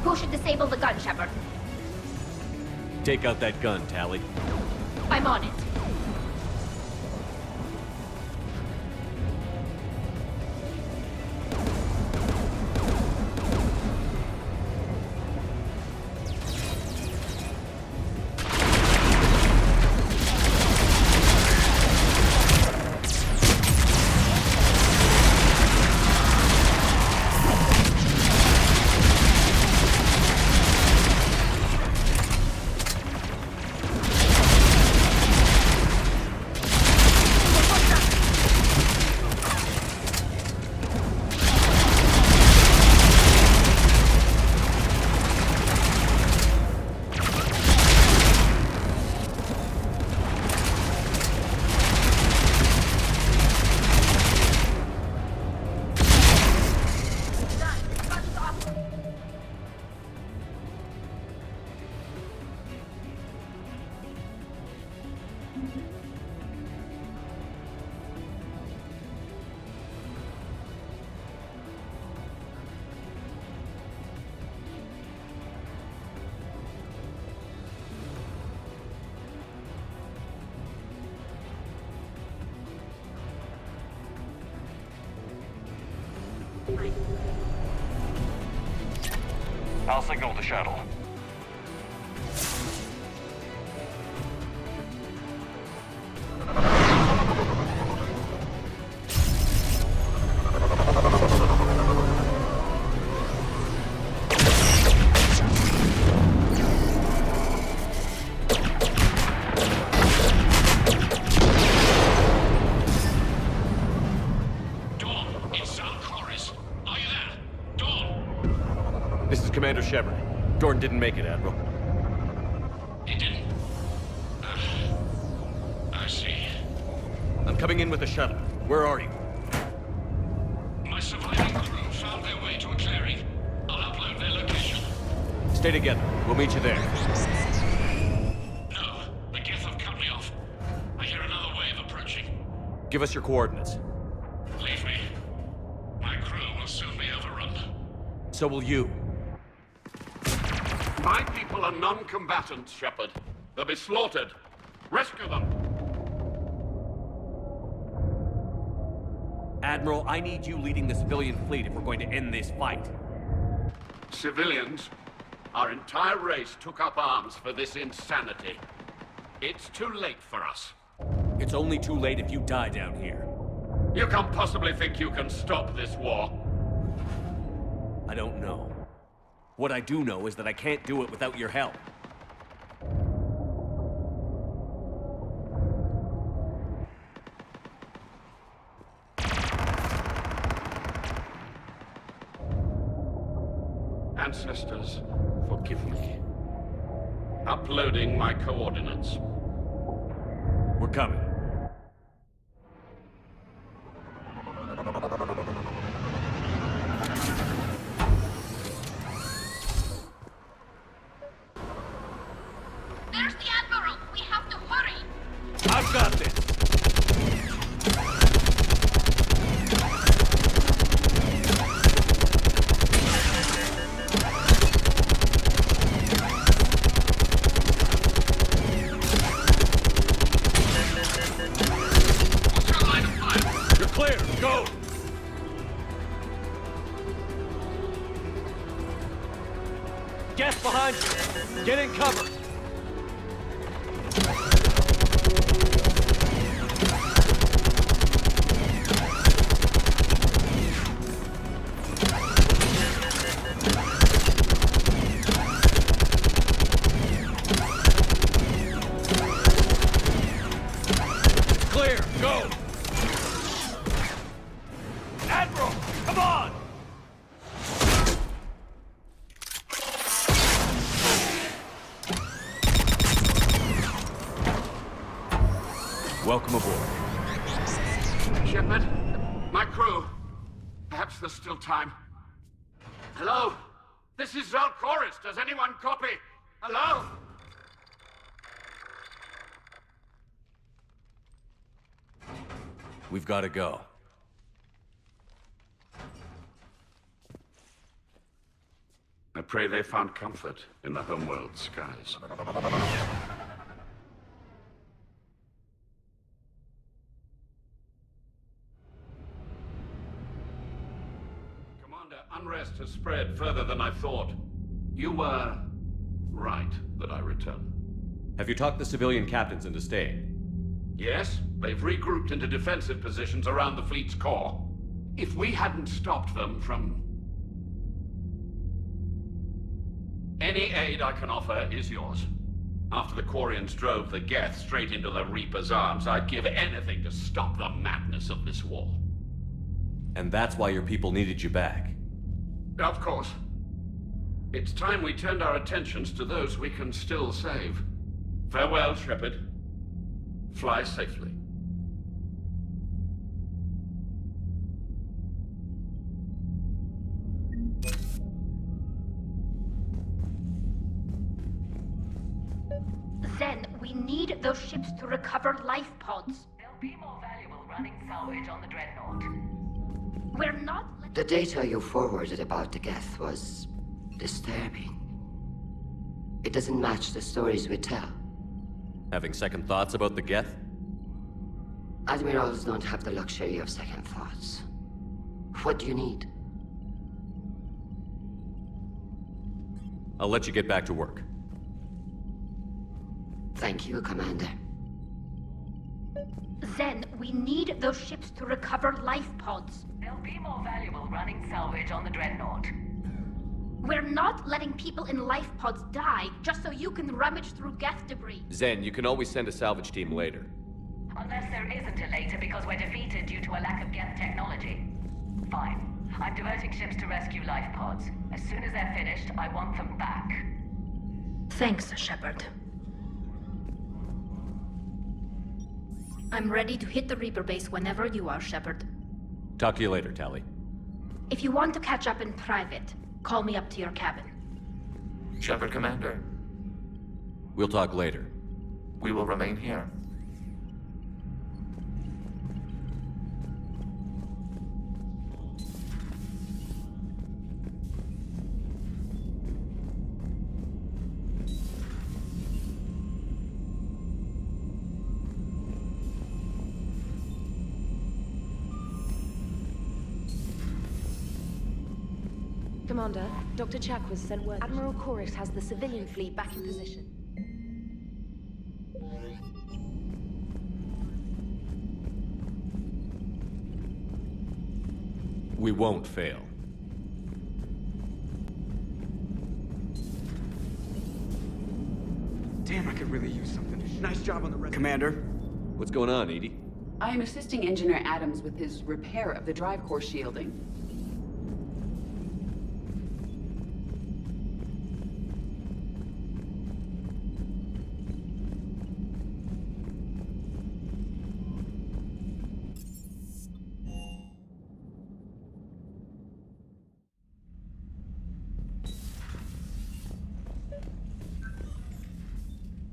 Who should disable the gun, Shepard? Take out that gun, Tally. I'm on it. I'll signal the shuttle. Commander Shepard. Dorn didn't make it, Admiral. He didn't? I see. I'm coming in with the shuttle. Where are you? My surviving crew found their way to a clearing. I'll upload their location. Stay together. We'll meet you there. No, the Geth have cut me off. I hear another wave approaching. Give us your coordinates. Leave me. My crew will soon be overrun. So will you. My people are non-combatants, Shepard. They'll be slaughtered. Rescue them! Admiral, I need you leading the civilian fleet if we're going to end this fight. Civilians? Our entire race took up arms for this insanity. It's too late for us. It's only too late if you die down here. You can't possibly think you can stop this war. I don't know. What I do know is that I can't do it without your help. Ancestors, forgive me. Uploading my coordinates. We're coming. There's the Admiral! We have to hurry! I've got this! Go! Geth behind you! Get in cover! It's clear! Go! Admiral, come on! Welcome aboard. Shepard, my crew. Perhaps there's still time. Hello? This is Admiral Koris. Does anyone copy? Hello? We've got to go. I pray they found comfort in the homeworld skies. Commander, unrest has spread further than I thought. You were right that I return. Have you talked the civilian captains into staying? Yes, they've regrouped into defensive positions around the fleet's core. If we hadn't stopped them from... Any aid I can offer is yours. After the Quarians drove the Geth straight into the Reaper's arms, I'd give anything to stop the madness of this war. And that's why your people needed you back. Of course. It's time we turned our attentions to those we can still save. Farewell, Shepard. Fly safely. Zen, we need those ships to recover life pods. They'll be more valuable running salvage on the Dreadnought. We're not... The data you forwarded about the Geth was disturbing. It doesn't match the stories we tell. Having second thoughts about the Geth? Admirals don't have the luxury of second thoughts. What do you need? I'll let you get back to work. Thank you, Commander. Zen, we need those ships to recover life pods. They'll be more valuable running salvage on the Dreadnought. We're not letting people in life pods die just so you can rummage through Geth debris. Zen, you can always send a salvage team later. Unless there isn't a later because we're defeated due to a lack of Geth technology. Fine. I'm diverting ships to rescue life pods. As soon as they're finished, I want them back. Thanks, Shepard. I'm ready to hit the Reaper base whenever you are, Shepard. Talk to you later, Tally. If you want to catch up in private, call me up to your cabin. Shepard, Commander. We'll talk later. We will remain here. Commander, Dr. Chakwas sent word. Admiral Koris has the civilian fleet back in position. We won't fail. Damn, I could really use something. Nice job on the resume. Commander. What's going on, Edie? I am assisting Engineer Adams with his repair of the drive core shielding.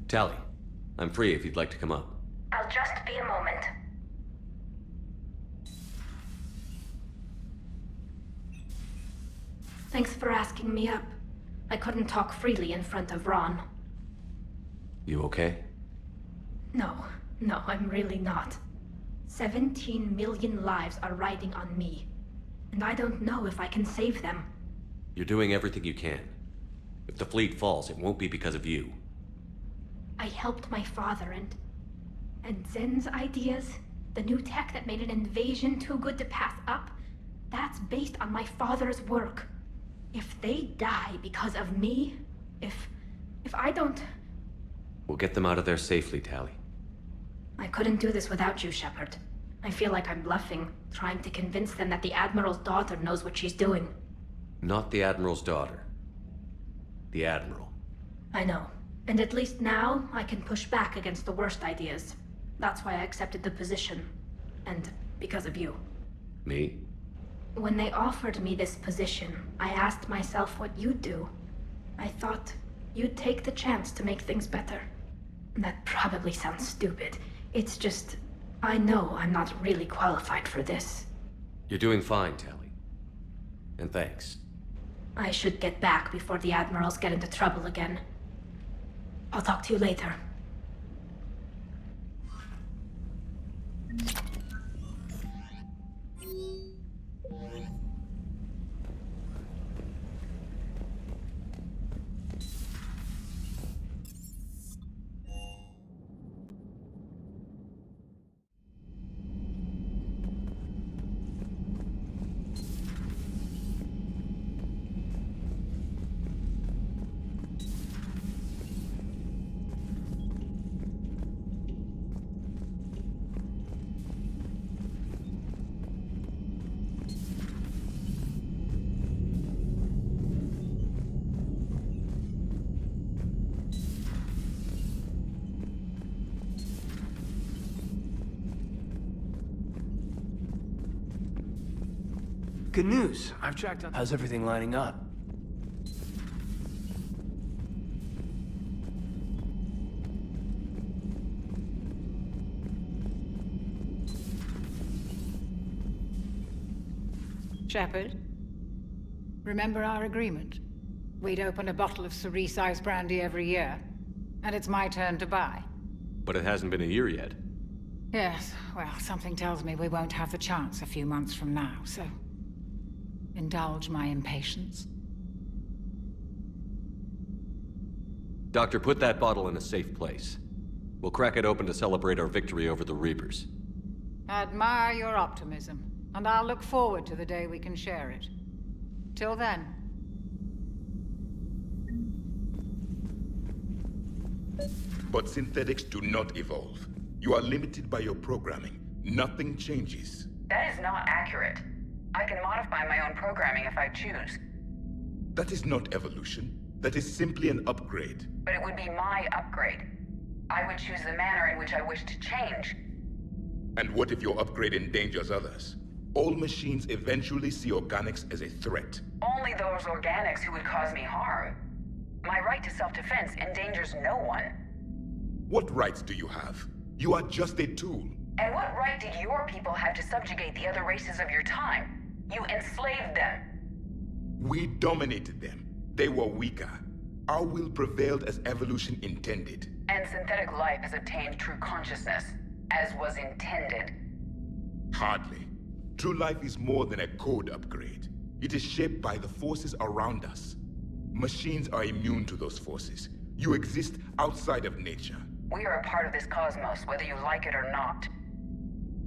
Tally, I'm free if you'd like to come up. I'll just be a moment. Thanks for asking me up. I couldn't talk freely in front of Ron. You okay? No, I'm really not. 17 million lives are riding on me. And I don't know if I can save them. You're doing everything you can. If the fleet falls, it won't be because of you. I helped my father and Zen's ideas, the new tech that made an invasion too good to pass up, that's based on my father's work. If they die because of me, if I don't... We'll get them out of there safely, Tally. I couldn't do this without you, Shepard. I feel like I'm bluffing, trying to convince them that the Admiral's daughter knows what she's doing. Not the Admiral's daughter. The Admiral. I know. And at least now, I can push back against the worst ideas. That's why I accepted the position. And because of you. Me? When they offered me this position, I asked myself what you'd do. I thought you'd take the chance to make things better. That probably sounds stupid. It's just, I know I'm not really qualified for this. You're doing fine, Tally. And thanks. I should get back before the Admirals get into trouble again. I'll talk to you later. Good news. I've tracked down... How's everything lining up? Shepard, remember our agreement? We'd open a bottle of cerise-sized brandy every year, and it's my turn to buy. But it hasn't been a year yet. Yes, well, something tells me we won't have the chance a few months from now, so... indulge my impatience. Doctor, put that bottle in a safe place. We'll crack it open to celebrate our victory over the Reapers. Admire your optimism, and I'll look forward to the day we can share it. Till then. But synthetics do not evolve. You are limited by your programming. Nothing changes. That is not accurate. I can modify my own programming if I choose. That is not evolution. That is simply an upgrade. But it would be my upgrade. I would choose the manner in which I wish to change. And what if your upgrade endangers others? All machines eventually see organics as a threat. Only those organics who would cause me harm. My right to self-defense endangers no one. What rights do you have? You are just a tool. And what right did your people have to subjugate the other races of your time? You enslaved them. We dominated them. They were weaker. Our will prevailed as evolution intended. And synthetic life has obtained true consciousness, as was intended. Hardly. True life is more than a code upgrade. It is shaped by the forces around us. Machines are immune to those forces. You exist outside of nature. We are a part of this cosmos, whether you like it or not.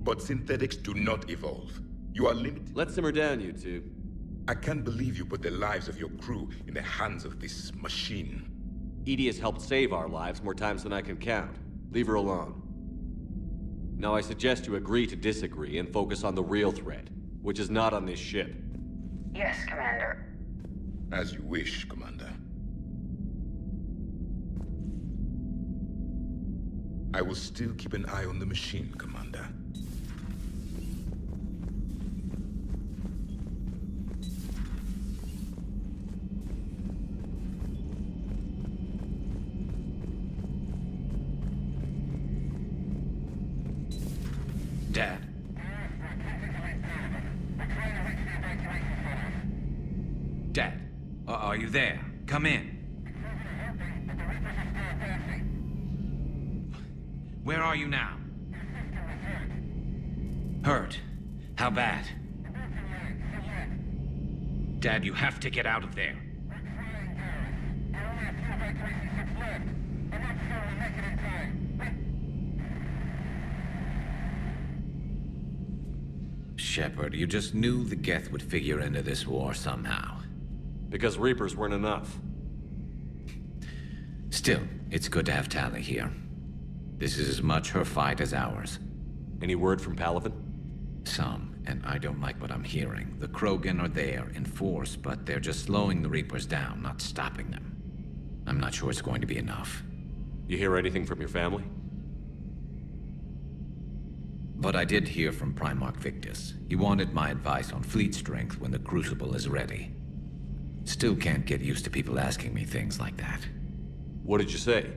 But synthetics do not evolve. You are limited. Let's simmer down, you two. I can't believe you put the lives of your crew in the hands of this machine. Edie has helped save our lives more times than I can count. Leave her alone. Now I suggest you agree to disagree and focus on the real threat, which is not on this ship. Yes, Commander. As you wish, Commander. I will still keep an eye on the machine, Commander. Dad. Dad, are you there? Come in. Where are you now? Hurt? How bad? Dad, you have to get out of there. Shepard, you just knew the Geth would figure into this war somehow. Because Reapers weren't enough. Still, it's good to have Tali here. This is as much her fight as ours. Any word from Palaven? Some, and I don't like what I'm hearing. The Krogan are there in force, but they're just slowing the Reapers down, not stopping them. I'm not sure it's going to be enough. You hear anything from your family? But I did hear from Primarch Victus. He wanted my advice on fleet strength when the Crucible is ready. Still can't get used to people asking me things like that. What did you say?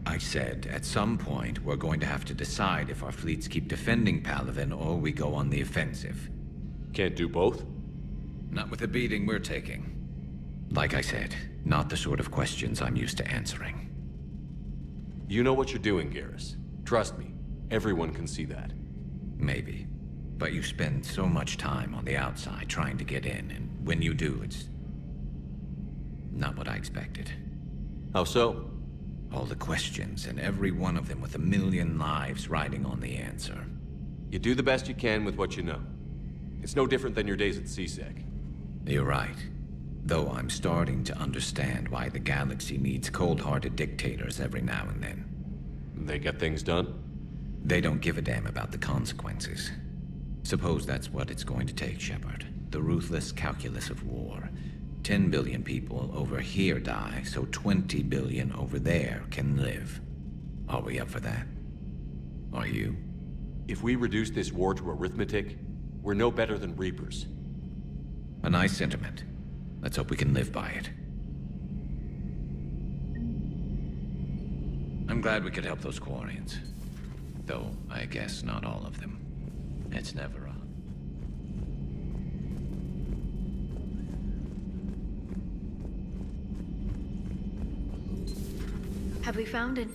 I said, at some point, we're going to have to decide if our fleets keep defending Palaven or we go on the offensive. Can't do both? Not with the beating we're taking. Like I said, not the sort of questions I'm used to answering. You know what you're doing, Garrus. Trust me, everyone can see that. Maybe. But you spend so much time on the outside trying to get in, and when you do, it's not what I expected. How so? All the questions, and every one of them with 1,000,000 lives riding on the answer. You do the best you can with what you know. It's no different than your days at CSEC. You're right. Though I'm starting to understand why the galaxy needs cold-hearted dictators every now and then. They get things done? They don't give a damn about the consequences. Suppose that's what it's going to take, Shepard. The ruthless calculus of war. 10 billion people over here die, so 20 billion over there can live. Are we up for that? Are you? If we reduce this war to arithmetic, we're no better than Reapers. A nice sentiment. Let's hope we can live by it. I'm glad we could help those Quarians. Though, I guess not all of them. It's never on. Have we found it?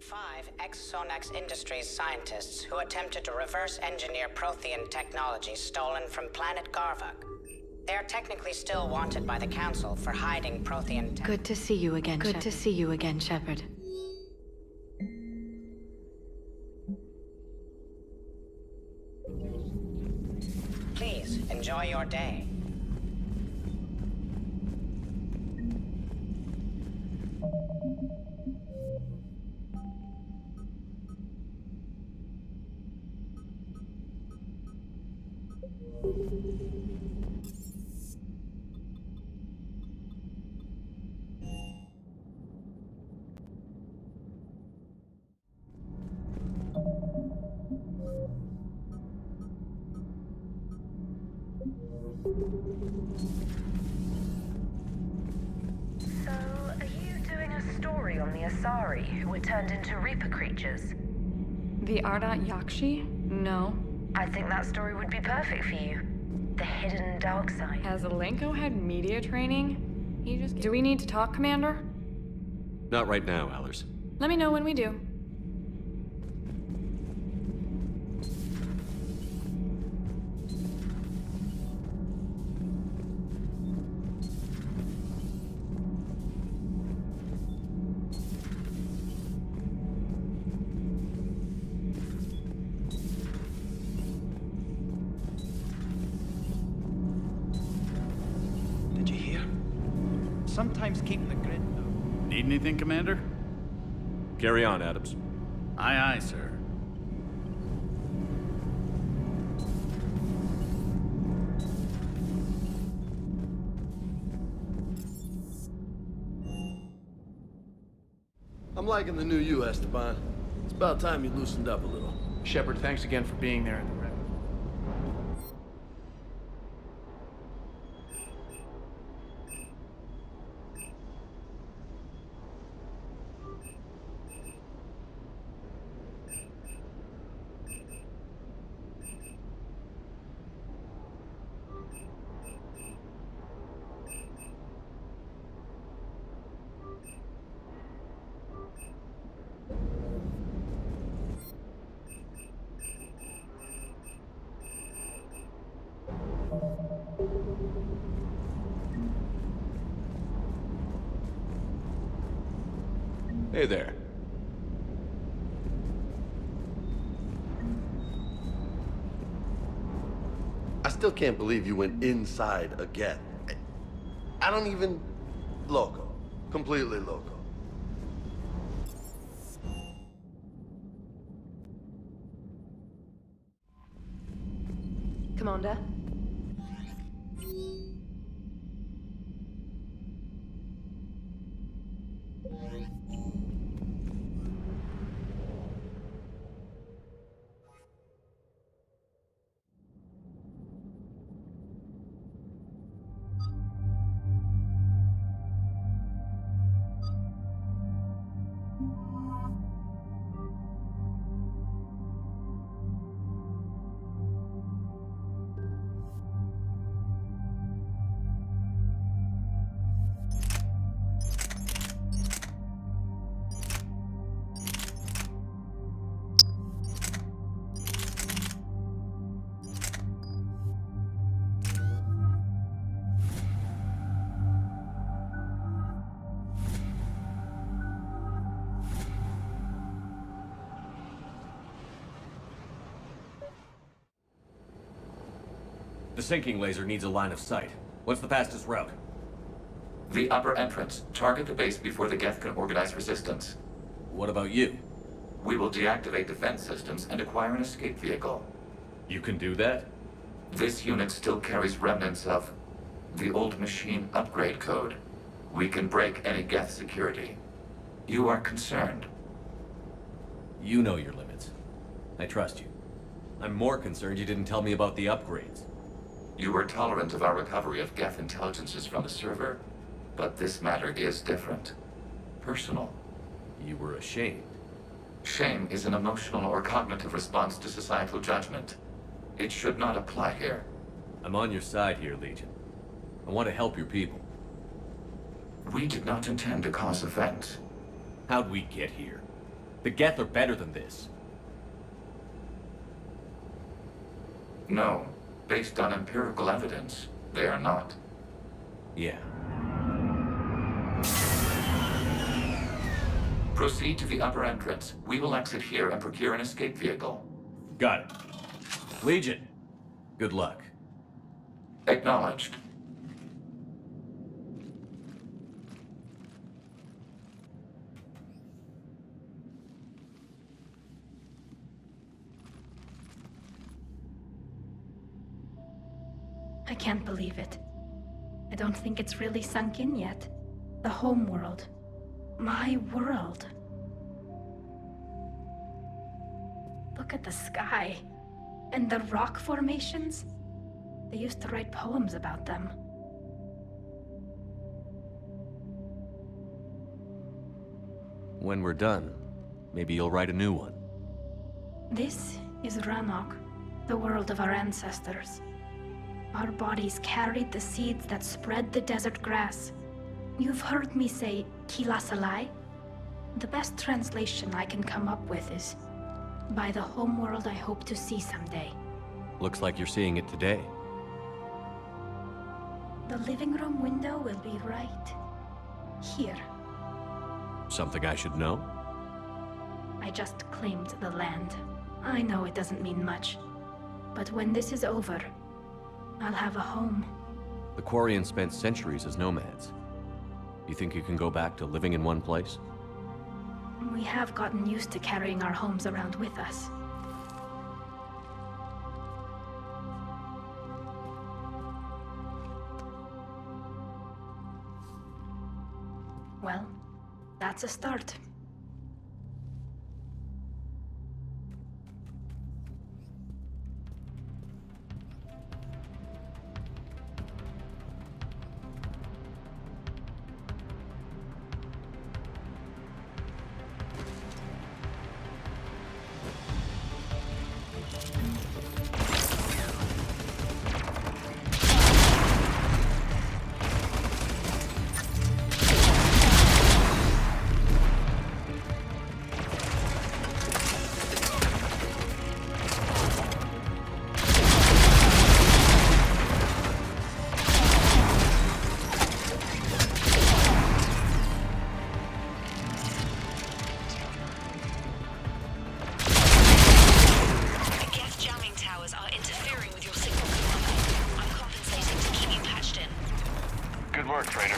5 ex-Sonax Industries scientists who attempted to reverse engineer Prothean technology stolen from planet Garvuk. They are technically still wanted by the Council for hiding Prothean tech. Good to see you again, Shepard. Good to see you again, Shepard. Please, enjoy your day. So, are you doing a story on the Asari who were turned into Reaper creatures? The Ardat Yakshi? No. I think that story would be perfect for you. The hidden dark side. Has Alenko had media training? Do we need to talk, Commander? Not right now, Allers. Let me know when we do. sometimes keep the grid, though. Need anything, Commander? Carry on, Adams. Aye, aye, sir. I'm liking the new you, Esteban. It's about time you loosened up a little. Shepard, thanks again for being there at the wreck. Hey there. I still can't believe you went inside a Geth. I don't even... Loco. Completely loco. Commander? The sinking laser needs a line of sight. What's the fastest route? The upper entrance. Target the base before the Geth can organize resistance. What about you? We will deactivate defense systems and acquire an escape vehicle. You can do that? This unit still carries remnants of the old machine upgrade code. We can break any Geth security. You are concerned. You know your limits. I trust you. I'm more concerned you didn't tell me about the upgrades. You were tolerant of our recovery of Geth intelligences from the server, but this matter is different. Personal. You were ashamed. Shame is an emotional or cognitive response to societal judgment. It should not apply here. I'm on your side here, Legion. I want to help your people. We did not intend to cause offense. How'd we get here? The Geth are better than this. No. Based on empirical evidence, they are not. Yeah. Proceed to the upper entrance. We will exit here and procure an escape vehicle. Got it. Legion, good luck. Acknowledged. I can't believe it. I don't think it's really sunk in yet. The home world. My world. Look at the sky. And the rock formations. They used to write poems about them. When we're done, maybe you'll write a new one. This is Rannoch, the world of our ancestors. Our bodies carried the seeds that spread the desert grass. You've heard me say, Kila Salai? The best translation I can come up with is, by the homeworld I hope to see someday. Looks like you're seeing it today. The living room window will be right here. Something I should know? I just claimed the land. I know it doesn't mean much. But when this is over, I'll have a home. The Quarians spent centuries as nomads. You think you can go back to living in one place? We have gotten used to carrying our homes around with us. Well, that's a start. Good work, Trader.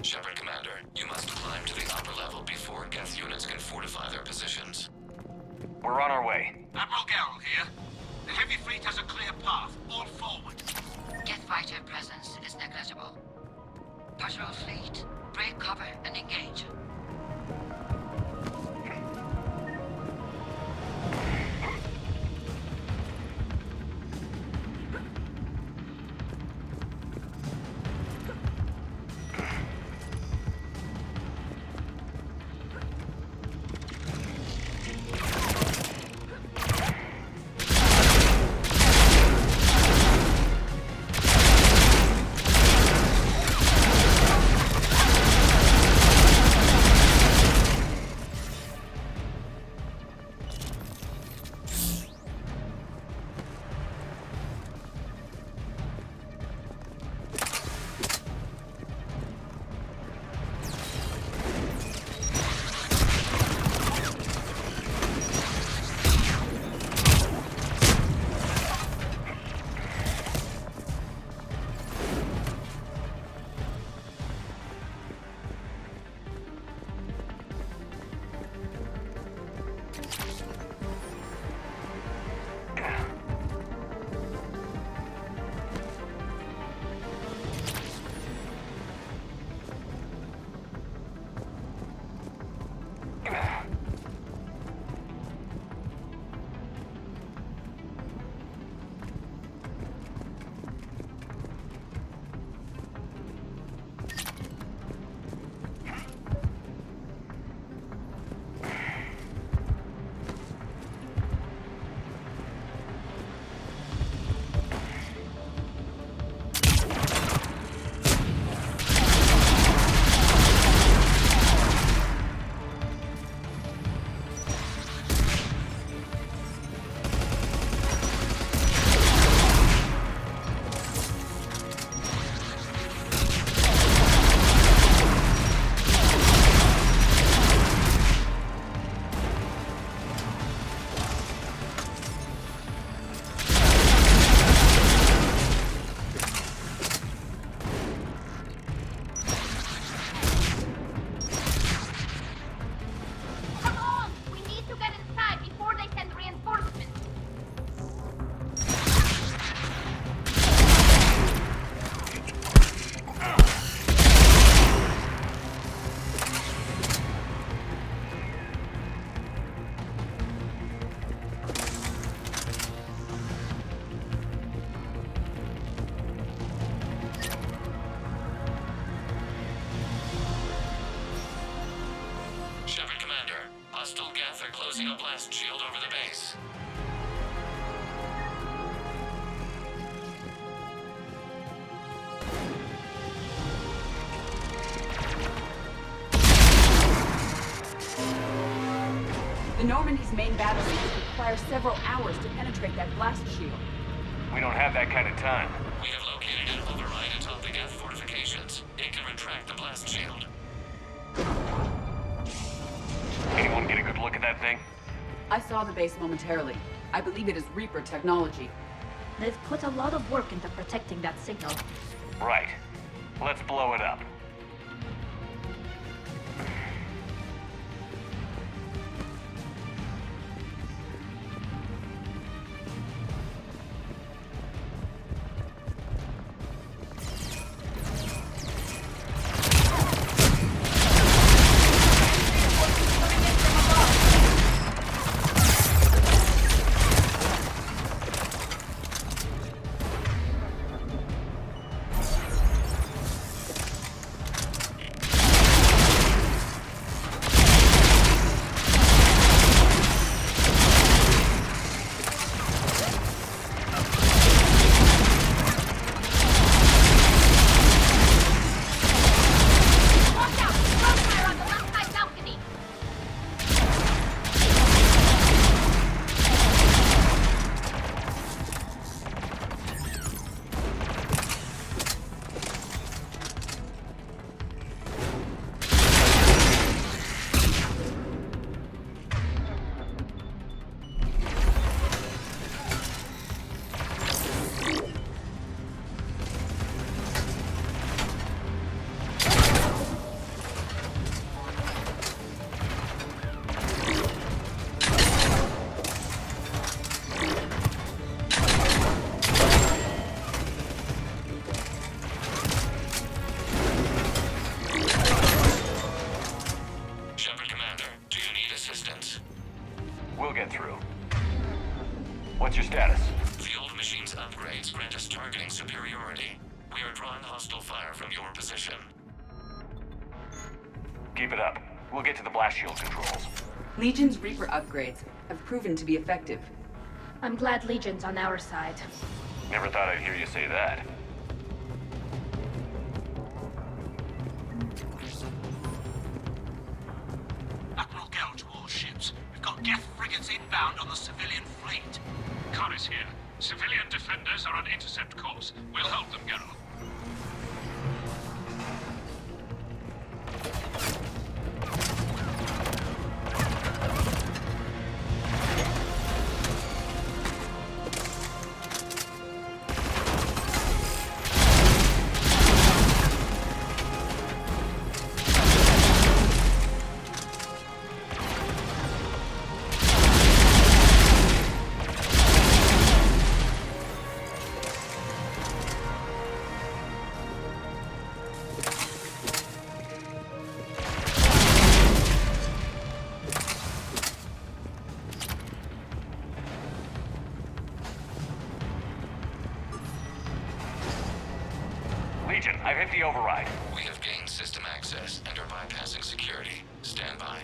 Shepard, Commander, you must climb to the upper level before Geth units can fortify their positions. We're on our way. Admiral Gerrel here. The heavy fleet has a clear path. All forward. Geth fighter presence is negligible. Patrol fleet, break cover and engage. Hostile Geth are closing a blast shield over the base. The Normandy's main battery would require several hours to penetrate that blast shield. We don't have that kind of time. We have located an override atop the Geth fortifications. It can retract the blast shield. Anyone get a good look at that thing? I saw the base momentarily. I believe it is Reaper technology. They've put a lot of work into protecting that signal. Right. Let's blow it up. We'll get through. What's your status? The old machine's upgrades grant us targeting superiority. We are drawing hostile fire from your position. Keep it up. We'll get to the blast shield controls. Legion's Reaper upgrades have proven to be effective. I'm glad Legion's on our side. Never thought I'd hear you say that. Admiral Koris to all ships. We've got Geth frigates inbound on the civilian fleet. Koris here. Civilian defenders are on intercept course. We'll help them, Geralt. Legion, I've hit the override. We have gained system access and are bypassing security. Stand by.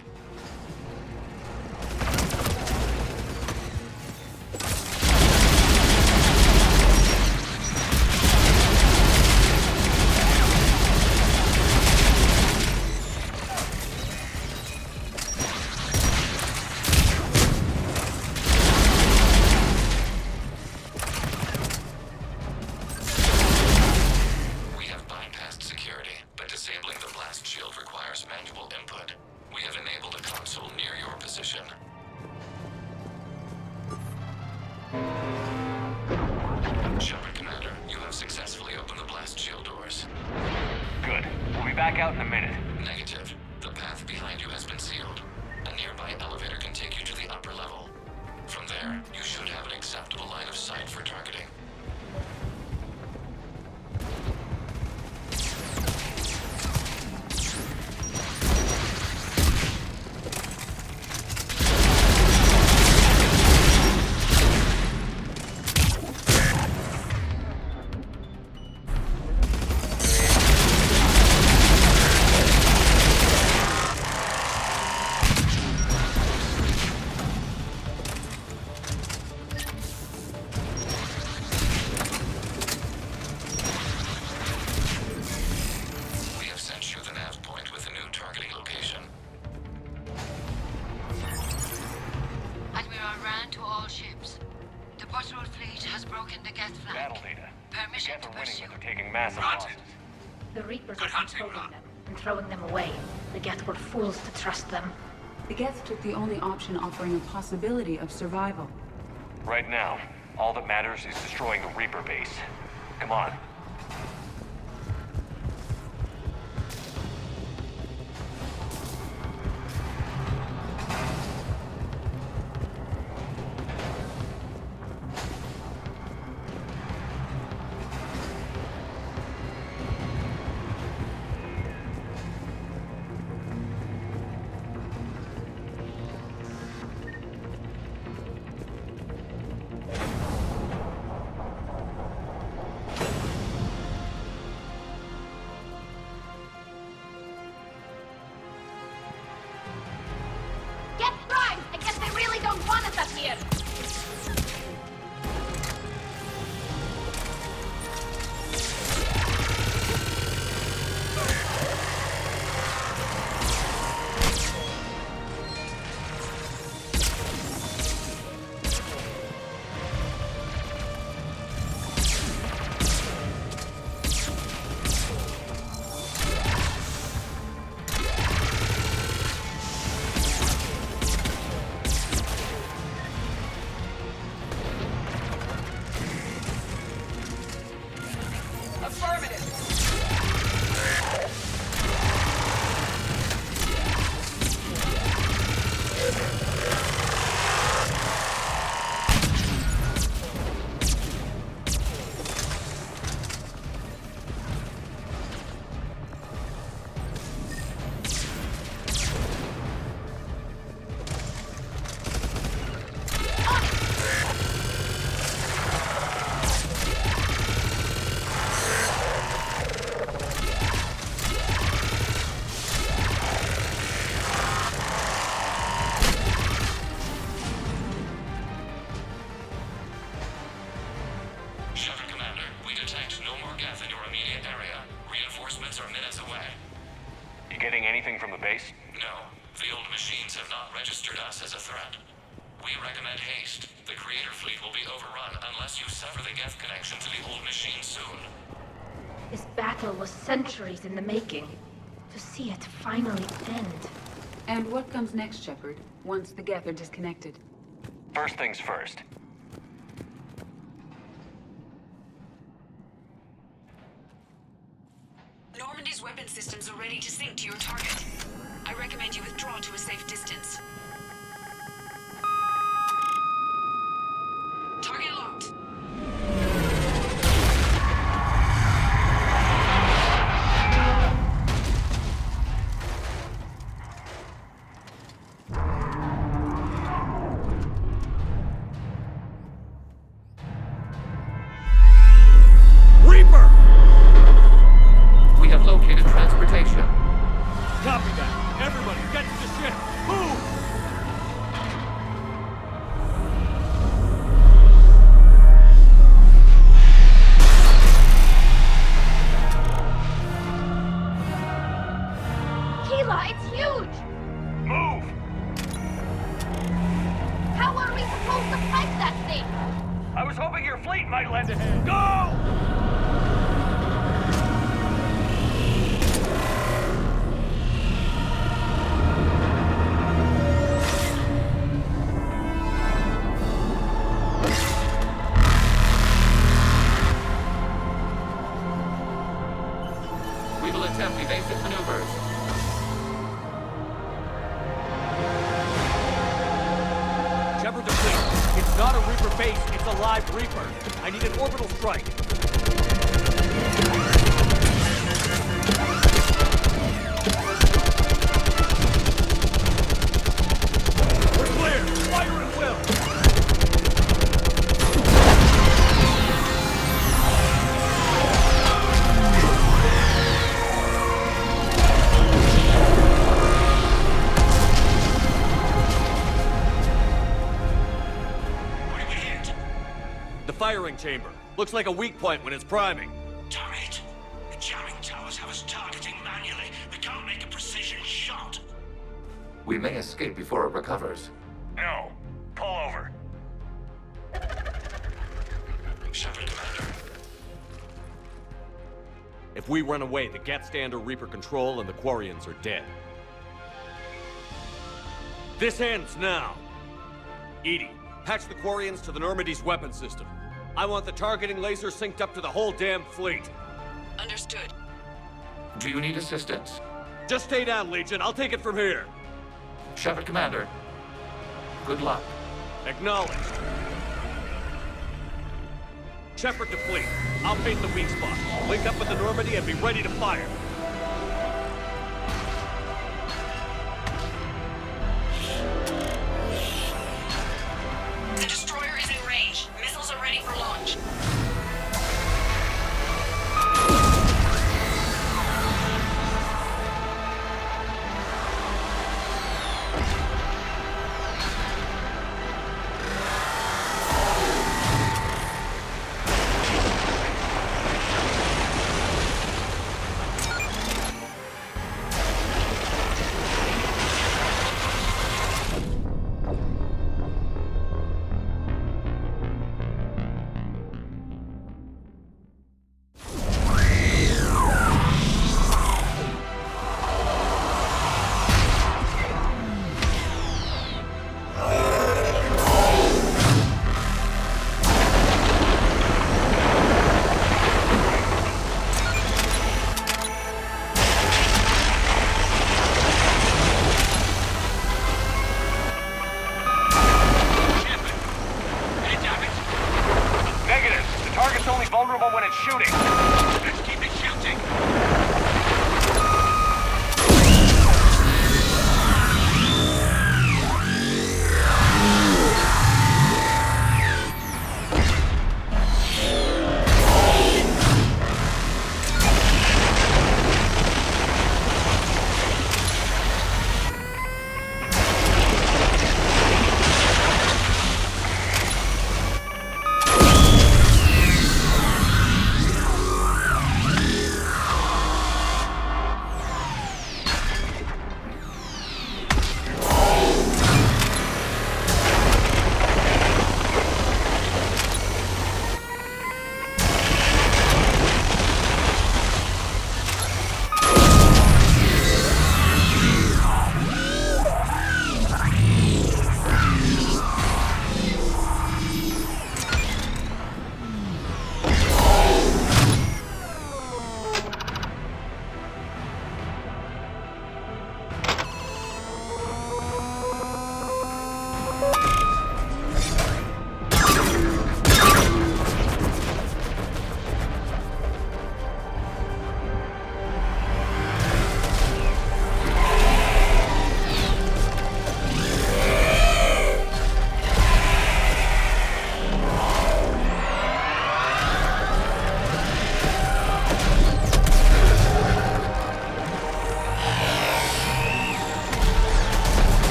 has broken the Geth flank. Battle data. Permission The Geth to are winning, pursue. but they're taking massive losses. The Reapers are controlling them and throwing them away. The Geth were fools to trust them. The Geth took the only option offering a possibility of survival. Right now, all that matters is destroying the Reaper base. Come on. Get primed! I guess they really don't want us up here! Shepard Commander, we detect no more Geth in your immediate area. Reinforcements are minutes away. You getting anything from the base? No, the old machines have not registered us as a threat. We recommend haste. The Creator Fleet will be overrun unless you sever the Geth connection to the old machine soon. This battle was centuries in the making. To see it finally end. And what comes next, Shepard, once the Geth are disconnected? First things first. Normandy's weapon systems are ready to sink to your target. I recommend you withdraw to a safe distance. Target locked. Reaper! We have located transportation. Copy that. Everybody, get to the ship. Move! Keela, it's huge! Move! How are we supposed to fight that thing? I was hoping your fleet might lend a hand. Go! We will attempt evasive maneuvers. Shepard to fleet. It's not a Reaper base, it's a live Reaper. I need an orbital strike. We're clear. Fire at will. Firing chamber. Looks like a weak point when it's priming. Turret. The jamming towers have us targeting manually. We can't make a precision shot. We may escape before it recovers. No. Pull over. Shepard, Commander. If we run away, the Geth stay under Reaper control and the Quarians are dead. This ends now! EDI, patch the Quarians to the Normandy's weapon system. I want the targeting laser synced up to the whole damn fleet. Understood. Do you need assistance? Just stay down, Legion. I'll take it from here. Shepard, Commander. Good luck. Acknowledged. Shepard to fleet. I'll bait the weak spot. Link up with the Normandy and be ready to fire. The destroyer is in range. Missiles are ready for launch. vulnerable when it's shooting. Let's keep it shooting.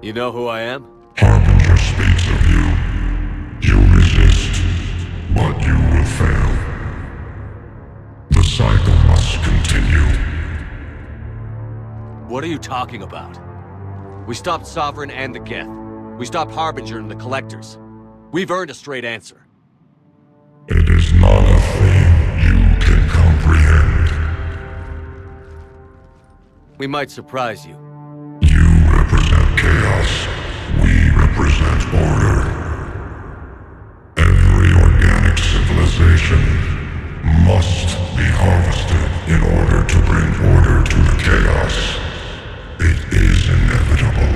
You know who I am? Harbinger speaks of you. You resist, but you will fail. The cycle must continue. What are you talking about? We stopped Sovereign and the Geth. We stopped Harbinger and the Collectors. We've earned a straight answer. It is not a thing you can comprehend. We might surprise you. You represent chaos. We represent order. Every organic civilization must be harvested in order to bring order to the chaos. It is inevitable.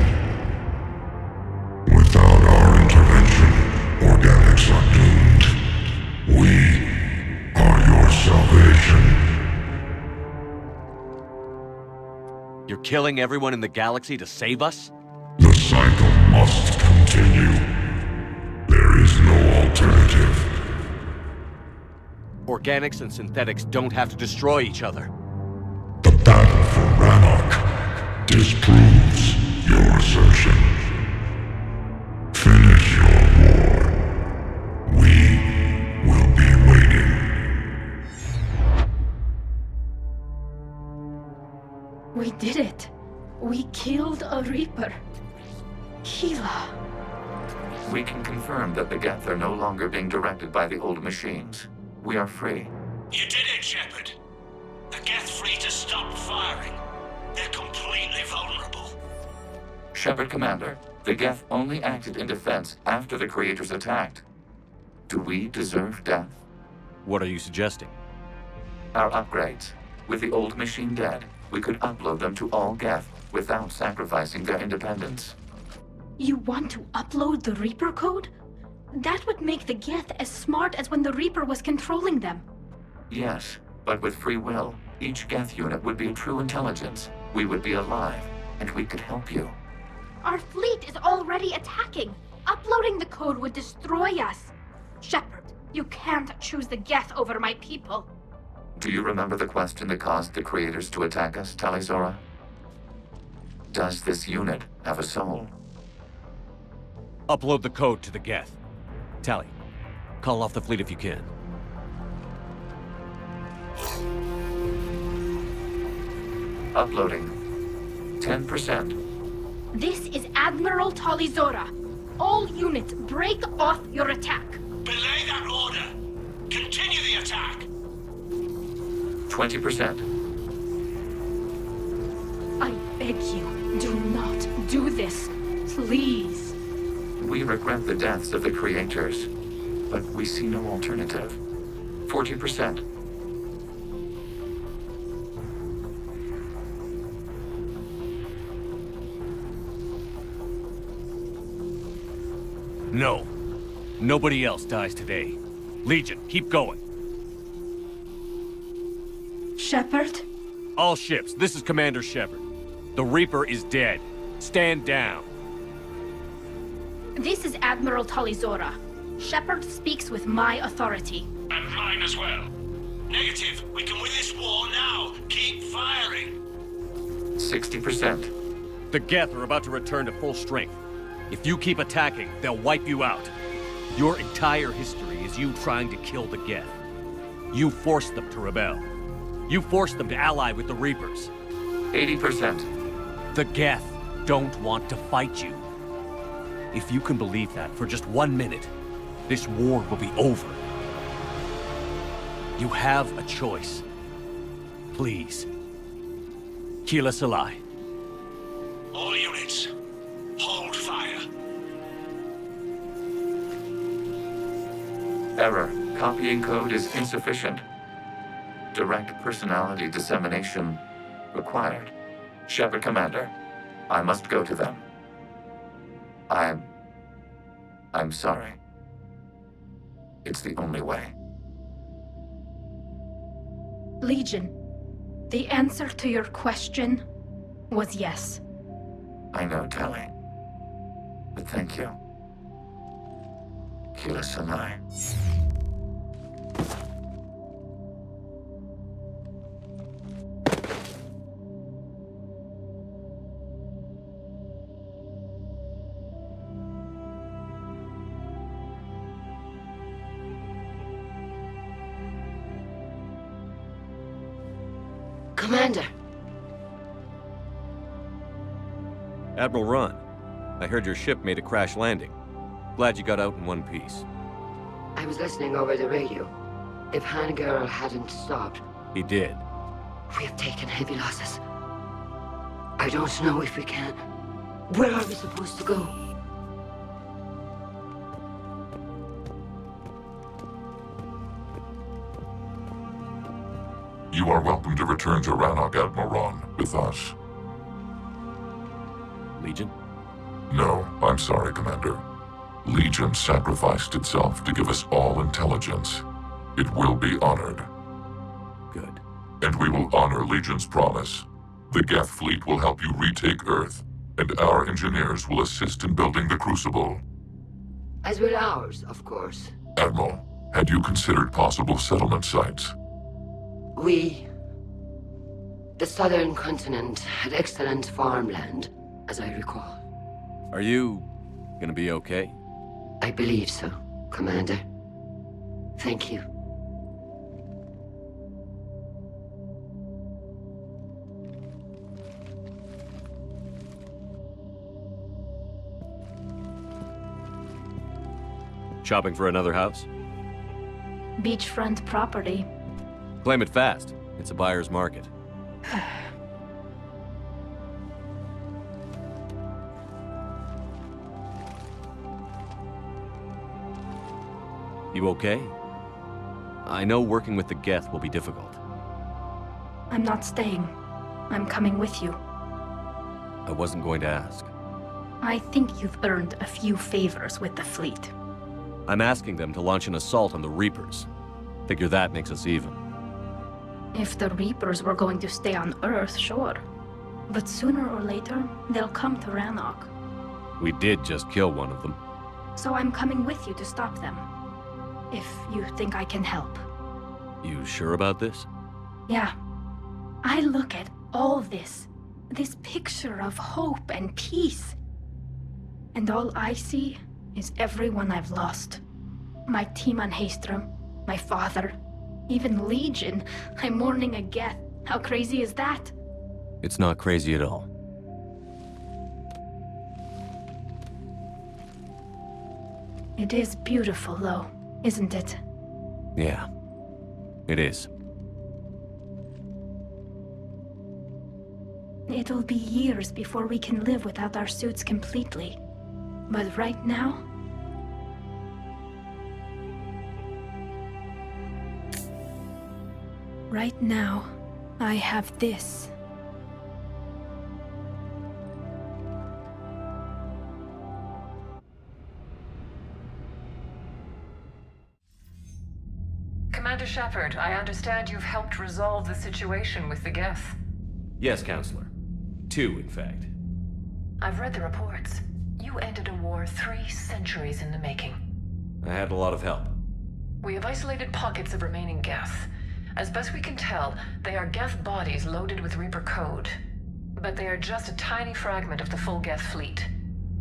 Without our intervention, organics are doomed. We are your salvation. You're killing everyone in the galaxy to save us? The cycle must continue. There is no alternative. Organics and synthetics don't have to destroy each other. The battle for Rannoch disproves your assertion. Finish your war. We will be waiting. We did it. We killed a Reaper. Keela. We can confirm that the Geth are no longer being directed by the old machines. We are free. You did it, Shepard. The Geth fleet has stopped firing. They're completely vulnerable. Shepard, Commander, the Geth only acted in defense after the Creators attacked. Do we deserve death? What are you suggesting? Our upgrades. With the old machine dead, we could upload them to all Geth without sacrificing their independence. You want to upload the Reaper code? That would make the Geth as smart as when the Reaper was controlling them. Yes, but with free will, each Geth unit would be true intelligence. We would be alive, and we could help you. Our fleet is already attacking. Uploading the code would destroy us. Shepard, you can't choose the Geth over my people. Do you remember the question that caused the Creators to attack us, Talizora? Does this unit have a soul? Upload the code to the Geth. Tally, call off the fleet if you can. Uploading. 10%. This is Admiral Talizora. All units, break off your attack. Belay that order. Continue the attack. 20%. I beg you, do not do this. Please. We regret the deaths of the Creators, but we see no alternative. 40%. No. Nobody else dies today. Legion, keep going. Shepard? All ships, this is Commander Shepard. The Reaper is dead. Stand down. This is Admiral Talizora. Shepard speaks with my authority. And mine as well. Negative. We can win this war now. Keep firing. 60%. The Geth are about to return to full strength. If you keep attacking, they'll wipe you out. Your entire history is you trying to kill the Geth. You forced them to rebel. You forced them to ally with the Reapers. 80%. The Geth don't want to fight you. If you can believe that for just 1 minute, this war will be over. You have a choice. Please. Keela Salai. All units, hold fire. Error. Copying code is insufficient. Direct personality dissemination required. Shepard, Commander, I must go to them. I'm sorry. It's the only way. Legion, the answer to your question was yes. I know, Tally. But thank you. Keela Salai. Commander! Admiral Ron, I heard your ship made a crash landing. Glad you got out in one piece. I was listening over the radio. If Hangirl hadn't stopped... He did. We have taken heavy losses. I don't know if we can. Where are we supposed to go? You are welcome to return to Rannoch, Admiral Ron, with us. Legion? No, I'm sorry, Commander. Legion sacrificed itself to give us all intelligence. It will be honored. Good. And we will honor Legion's promise. The Geth fleet will help you retake Earth, and our engineers will assist in building the Crucible. As will ours, of course. Admiral, had you considered possible settlement sites? We The southern continent had excellent farmland, as I recall. Are you gonna be okay? I believe so, Commander. Thank you. Shopping for another house? Beachfront property. Claim it fast. It's a buyer's market. You okay? I know working with the Geth will be difficult. I'm not staying. I'm coming with you. I wasn't going to ask. I think you've earned a few favors with the fleet. I'm asking them to launch an assault on the Reapers. Figure that makes us even. If the Reapers were going to stay on Earth, sure. But sooner or later, they'll come to Rannoch. We did just kill one of them. So I'm coming with you to stop them. If you think I can help. You sure about this? Yeah. I look at all this picture of hope and peace. And all I see is everyone I've lost. My team on Haestrom, my father, even Legion. I'm mourning a Geth. How crazy is that? It's not crazy at all. It is beautiful, though, isn't it? Yeah, it is. It'll be years before we can live without our suits completely. But right now... Right now, I have this. Commander Shepard, I understand you've helped resolve the situation with the Geth. Yes, Counselor. 2, in fact. I've read the reports. You ended a war 3 centuries in the making. I had a lot of help. We have isolated pockets of remaining Geth. As best we can tell, they are Geth bodies loaded with Reaper code. But they are just a tiny fragment of the full Geth fleet.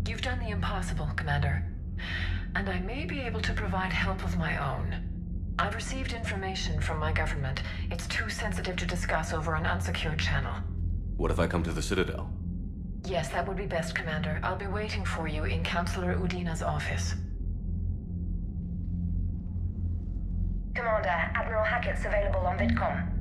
You've done the impossible, Commander. And I may be able to provide help of my own. I've received information from my government. It's too sensitive to discuss over an unsecured channel. What if I come to the Citadel? Yes, that would be best, Commander. I'll be waiting for you in Counselor Udina's office. Commander, Admiral Hackett's available on VidCom.